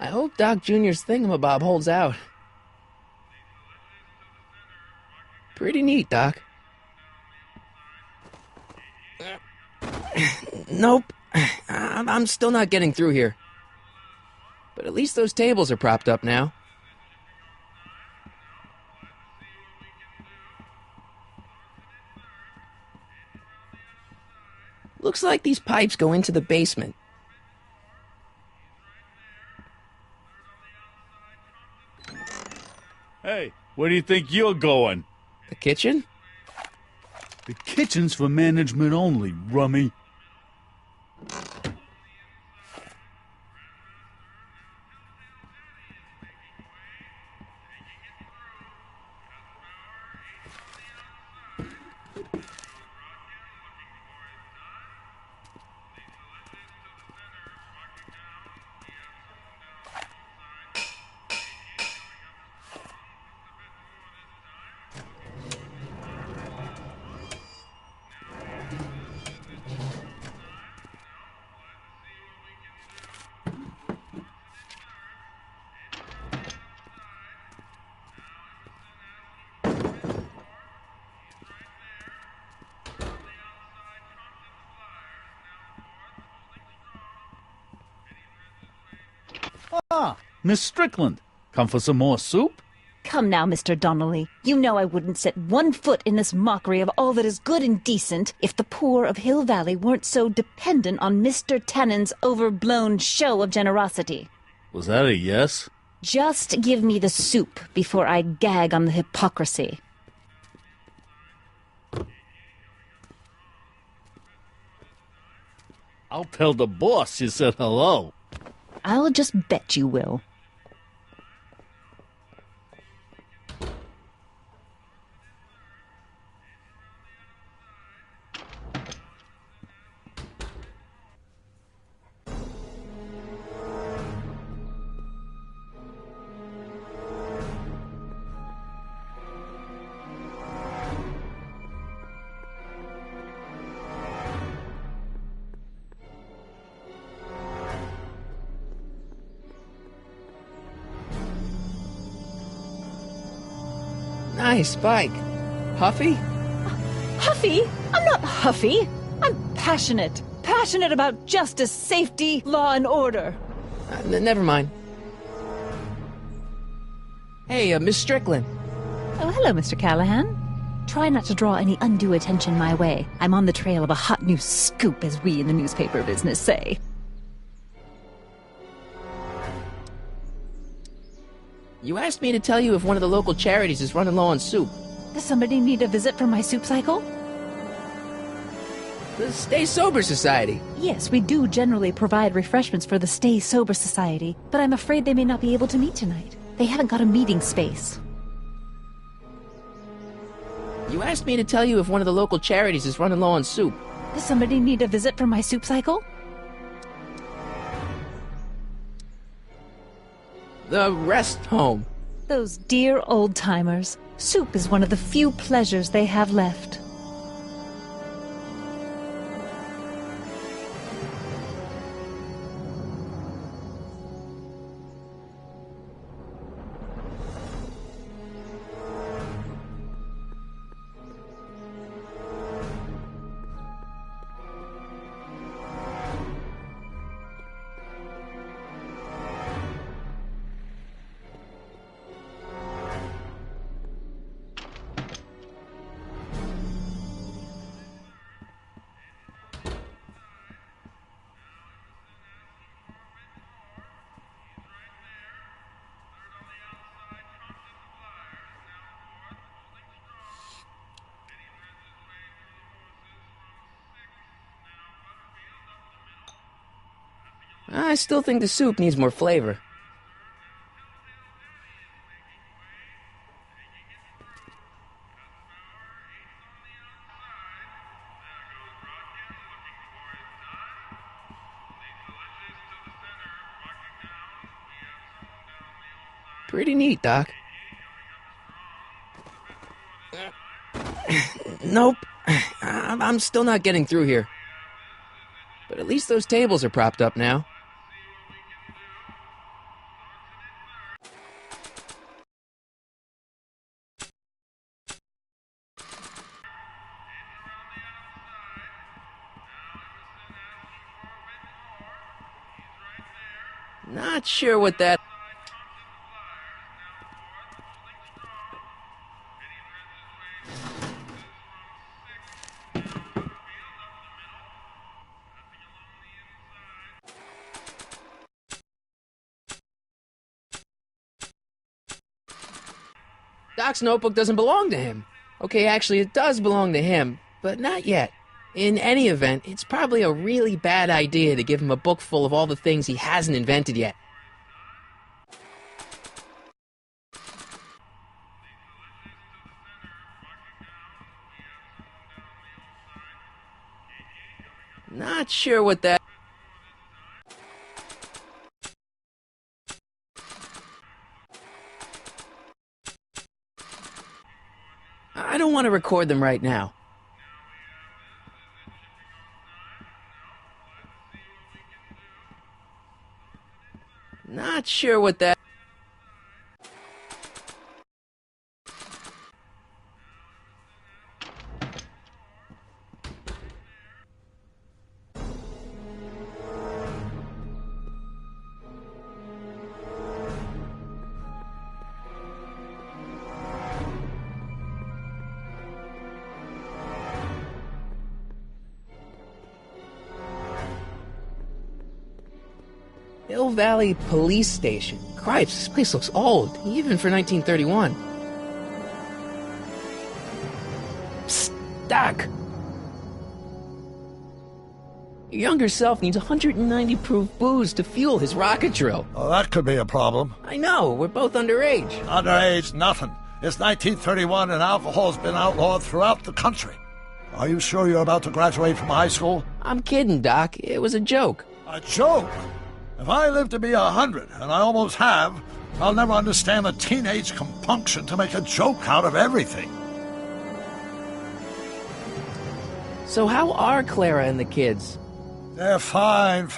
I hope Doc Jr.'s thingamabob holds out. Pretty neat, Doc. Nope. I'm still not getting through here. But at least those tables are propped up now. Looks like these pipes go into the basement. Hey, where do you think you're going? The kitchen? The kitchen's for management only, rummy. Miss Strickland, come for some more soup? Come now, Mr. Donnelly. You know I wouldn't set one foot in this mockery of all that is good and decent if the poor of Hill Valley weren't so dependent on Mr. Tannen's overblown show of generosity. Was that a yes? Just give me the soup before I gag on the hypocrisy. I'll tell the boss you said hello. I'll just bet you will. Nice bike. Huffy? Huffy? I'm not huffy. I'm passionate. Passionate about justice, safety, law, and order. Never mind. Hey, Miss Strickland. Oh, hello, Mr. Callahan. Try not to draw any undue attention my way. I'm on the trail of a hot new scoop, as we in the newspaper business say. You asked me to tell you if one of the local charities is running low on soup. Does somebody need a visit from my soup cycle? The Stay Sober Society. Yes, we do generally provide refreshments for the Stay Sober Society, but I'm afraid they may not be able to meet tonight. They haven't got a meeting space. You asked me to tell you if one of the local charities is running low on soup. Does somebody need a visit from my soup cycle? The rest home. Those dear old-timers. Soup is one of the few pleasures they have left. I still think the soup needs more flavor. Pretty neat, Doc. Nope. I'm still not getting through here. But at least those tables are propped up now. Not sure what that... Doc's notebook doesn't belong to him. Okay, actually, it does belong to him, but not yet. In any event, it's probably a really bad idea to give him a book full of all the things he hasn't invented yet. Not sure what that... I don't want to record them right now. Not sure what that... Hill Valley Police Station. Cripes, this place looks old, even for 1931. Psst, Doc! Your younger self needs 190 proof booze to fuel his rocket drill. Oh, that could be a problem. I know, we're both underage. Underage, nothing. It's 1931 and alcohol's been outlawed throughout the country. Are you sure you're about to graduate from high school? I'm kidding, Doc. It was a joke. A joke? If I live to be 100, and I almost have, I'll never understand a teenage compunction to make a joke out of everything. So how are Clara and the kids? They're fine.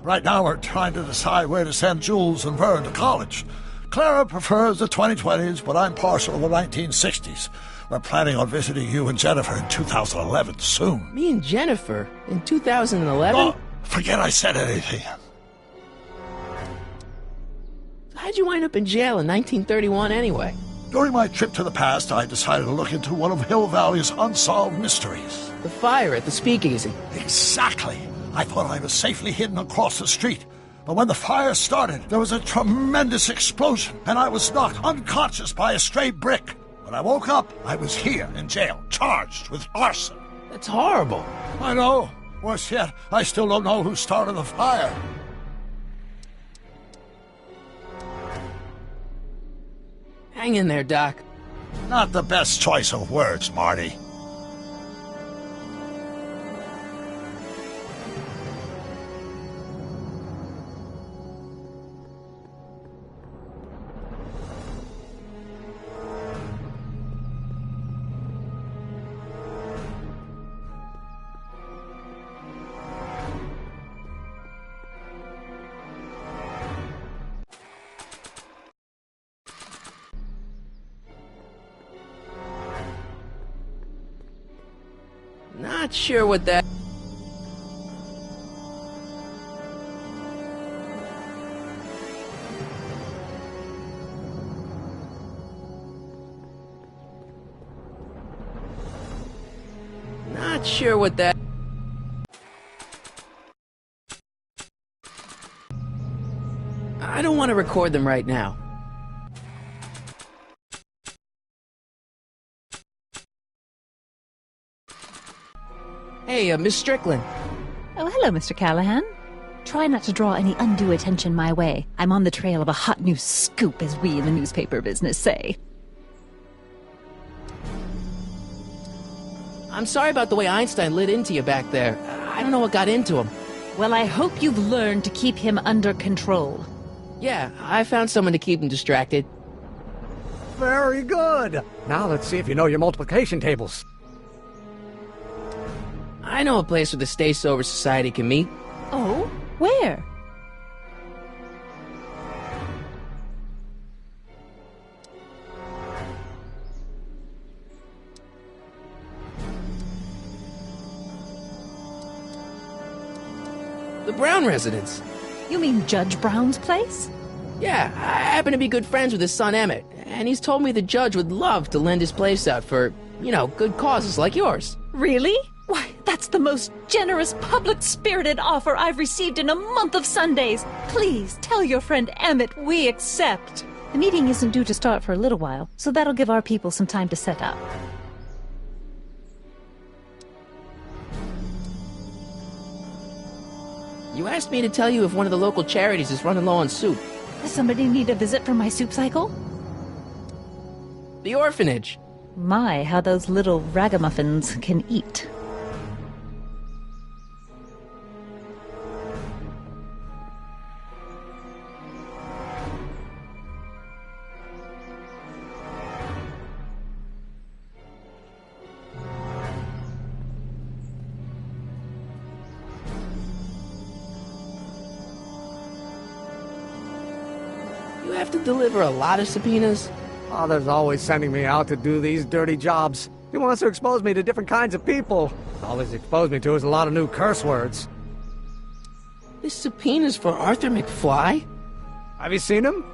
Right now we're trying to decide where to send Jules and Vern to college. Clara prefers the 2020s, but I'm partial to the 1960s. We're planning on visiting you and Jennifer in 2011 soon. Me and Jennifer? In 2011? Oh, forget I said anything. How'd you wind up in jail in 1931 anyway? During my trip to the past, I decided to look into one of Hill Valley's unsolved mysteries. The fire at the speakeasy. Exactly. I thought I was safely hidden across the street. But when the fire started, there was a tremendous explosion, and I was knocked unconscious by a stray brick. When I woke up, I was here in jail, charged with arson. That's horrible. I know. Worse yet, I still don't know who started the fire. Hang in there, Doc. Not the best choice of words, Marty. Not sure what that... Not sure what that... I don't want to record them right now. Hey, Miss Strickland. Oh, hello, Mr. Callahan. Try not to draw any undue attention my way. I'm on the trail of a hot new scoop, as we in the newspaper business say. I'm sorry about the way Einstein lit into you back there. I don't know what got into him. Well, I hope you've learned to keep him under control. Yeah, I found someone to keep him distracted. Very good. Now let's see if you know your multiplication tables. I know a place where the Stay Sober Society can meet. Oh? Where? The Brown residence. You mean Judge Brown's place? Yeah, I happen to be good friends with his son Emmett, and he's told me the judge would love to lend his place out for, you know, good causes like yours. Really? Why, that's the most generous, public-spirited offer I've received in a month of Sundays. Please tell your friend Emmett we accept. The meeting isn't due to start for a little while, so that'll give our people some time to set up. You asked me to tell you if one of the local charities is running low on soup. Does somebody need a visit from my soup cycle? The orphanage. My, how those little ragamuffins can eat. You have to deliver a lot of subpoenas? Father's always sending me out to do these dirty jobs. He wants to expose me to different kinds of people. All he's exposed me to is a lot of new curse words. This subpoena's for Arthur McFly? Have you seen him?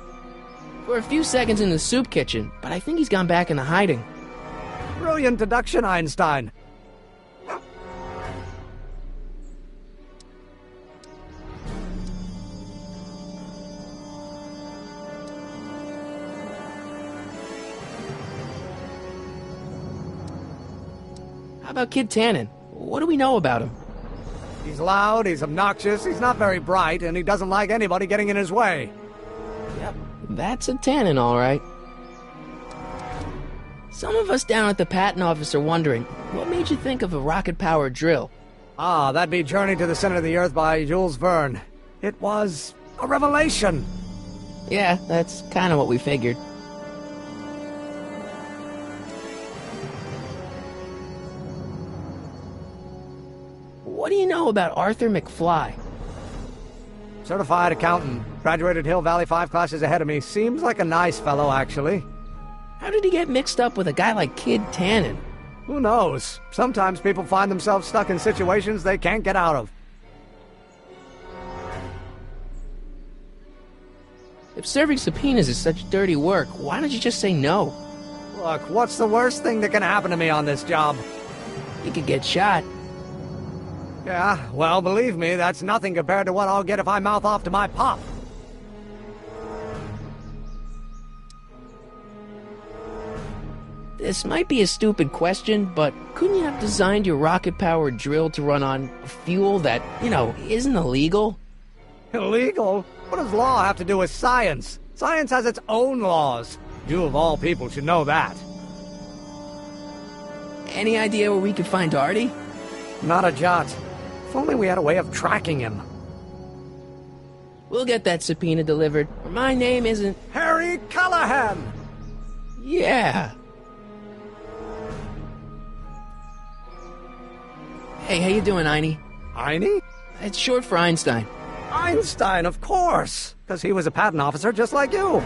For a few seconds in the soup kitchen, but I think he's gone back into hiding. Brilliant deduction, Einstein. about Kid Tannen? What do we know about him? He's loud, he's obnoxious, he's not very bright, and he doesn't like anybody getting in his way. Yep, that's a Tannen, all right. Some of us down at the patent office are wondering, what made you think of a rocket-powered drill? Ah, that'd be Journey to the Center of the Earth by Jules Verne. It was a revelation. Yeah, that's kind of what we figured. What do you know about Arthur McFly? Certified accountant. Graduated Hill Valley 5 classes ahead of me. Seems like a nice fellow, actually. How did he get mixed up with a guy like Kid Tannen? Who knows? Sometimes people find themselves stuck in situations they can't get out of. If serving subpoenas is such dirty work, why don't you just say no? Look, what's the worst thing that can happen to me on this job? You could get shot. Yeah, well, believe me, that's nothing compared to what I'll get if I mouth off to my pop. This might be a stupid question, but couldn't you have designed your rocket-powered drill to run on fuel that, isn't illegal? Illegal? What does law have to do with science? Science has its own laws. You of all people should know that. Any idea where we could find Artie? Not a jot. If only we had a way of tracking him. We'll get that subpoena delivered. My name isn't... Harry Callahan! Yeah. Hey, how you doing, Einie? Einie? It's short for Einstein. Einstein, of course! Because he was a patent officer just like you.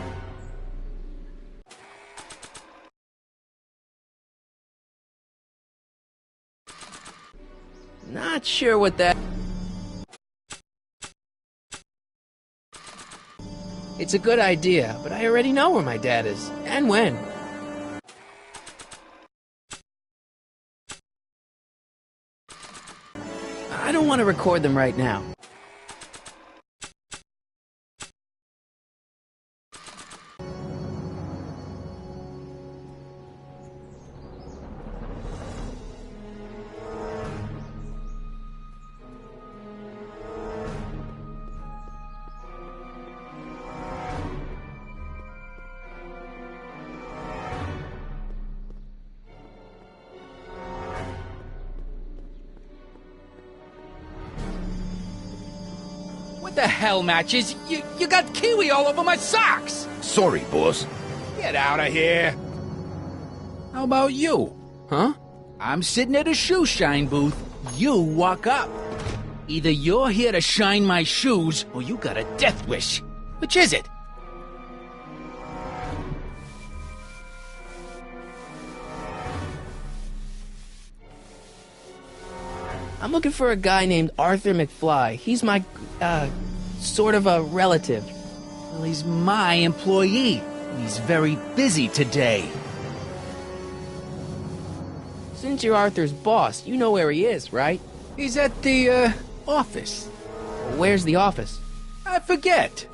Not sure what that... It's a good idea, but I already know where my dad is, and when. I don't want to record them right now. What the hell, Matches? You got kiwi all over my socks! Sorry, boss. Get out of here! How about you? Huh? I'm sitting at a shoe shine booth. You walk up. Either you're here to shine my shoes, or you got a death wish. Which is it? I'm looking for a guy named Arthur McFly. He's my, sort of a relative. Well, he's my employee. He's very busy today. Since you're Arthur's boss, you know where he is, right? He's at the, office. Where's the office? I forget.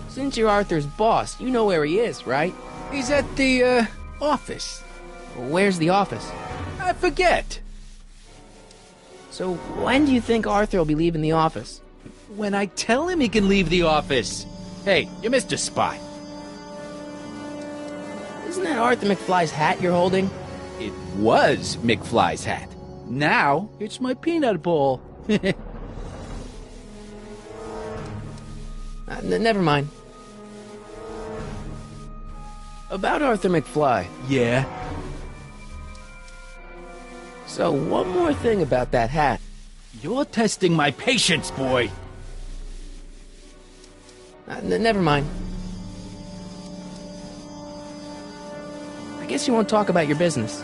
Since you're Arthur's boss, you know where he is, right? He's at the, office. Where's the office? I forget. So when do you think Arthur will be leaving the office? When I tell him he can leave the office. Hey, you're Mr. Spy. Isn't that Arthur McFly's hat you're holding? It was McFly's hat. Now, it's my peanut ball. Never mind. About Arthur McFly. Yeah? So, one more thing about that hat. You're testing my patience, boy. Never mind. I guess you won't talk about your business.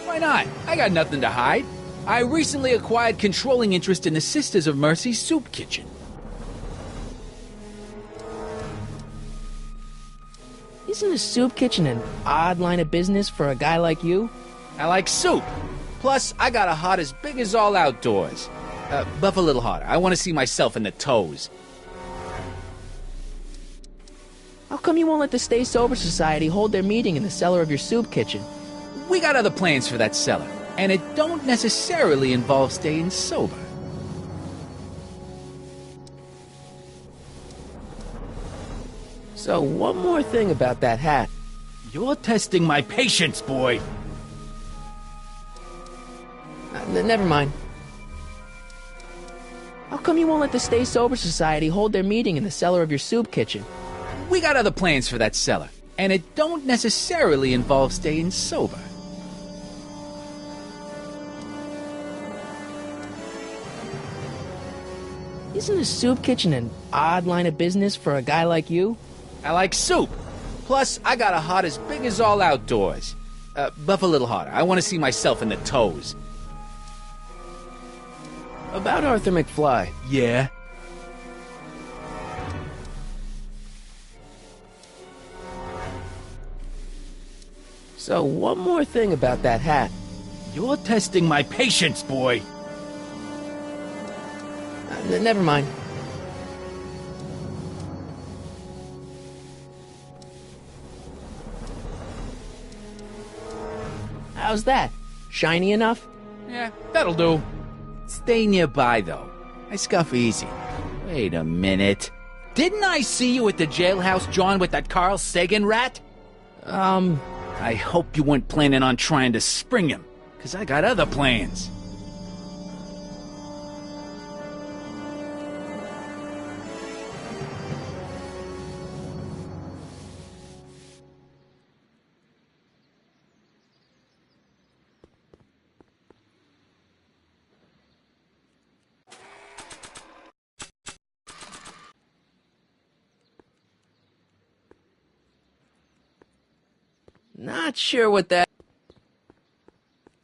Why not? I got nothing to hide. I recently acquired controlling interest in the Sisters of Mercy Soup Kitchen. Isn't a soup kitchen an odd line of business for a guy like you? I like soup. Plus, I got a heart as big as all outdoors. Buff a little harder. I want to see myself in the toes. How come you won't let the Stay Sober Society hold their meeting in the cellar of your soup kitchen? We got other plans for that cellar. and it don't necessarily involve staying sober. So, one more thing about that hat. You're testing my patience, boy. Never mind. How come you won't let the Stay Sober Society hold their meeting in the cellar of your soup kitchen? We got other plans for that cellar, and it don't necessarily involve staying sober. Isn't a soup kitchen an odd line of business for a guy like you? I like soup. Plus, I got a heart as big as all outdoors. Buff a little harder. I want to see myself in the toes. About Arthur McFly. Yeah? So, one more thing about that hat. You're testing my patience, boy. Never mind. How's that? Shiny enough? Yeah, that'll do. Stay nearby, though. I scuff easy. Wait a minute. Didn't I see you at the jailhouse, John, with that Carl Sagan rat? I hope you weren't planning on trying to spring him, 'cause I got other plans. Not sure what that...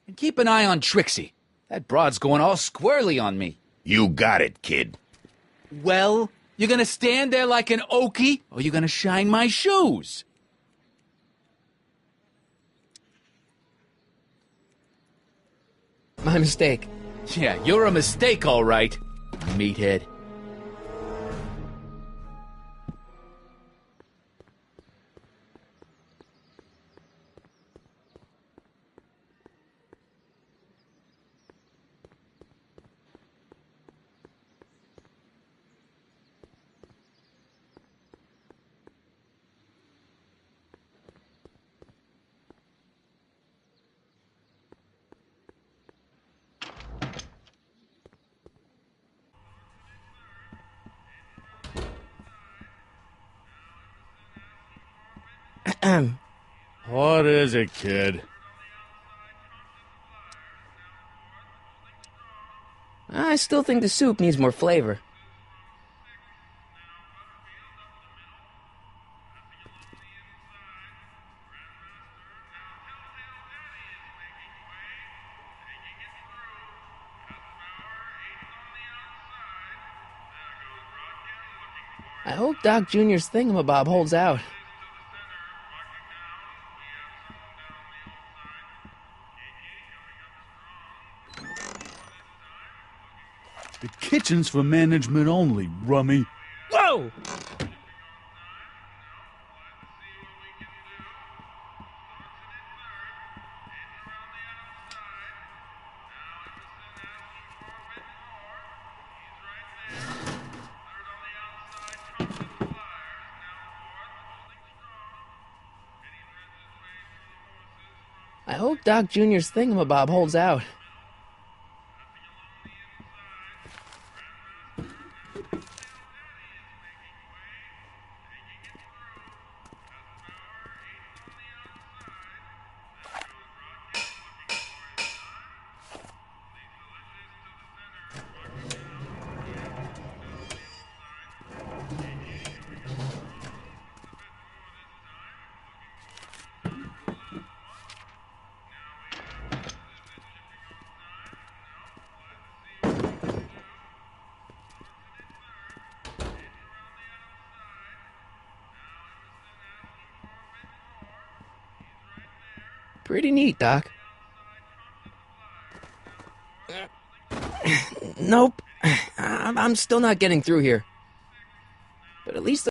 And keep an eye on Trixie. That broad's going all squirrely on me. You got it, kid. Well, you gonna stand there like an okie, or you gonna shine my shoes? My mistake. Yeah, you're a mistake, all right, meathead. What is it, kid? I still think the soup needs more flavor. I hope Doc Jr.'s thingamabob holds out. The kitchen's for management only, rummy. Whoa! I hope Doc Jr.'s thingamabob holds out. Pretty neat, Doc. Nope. I'm still not getting through here. But at least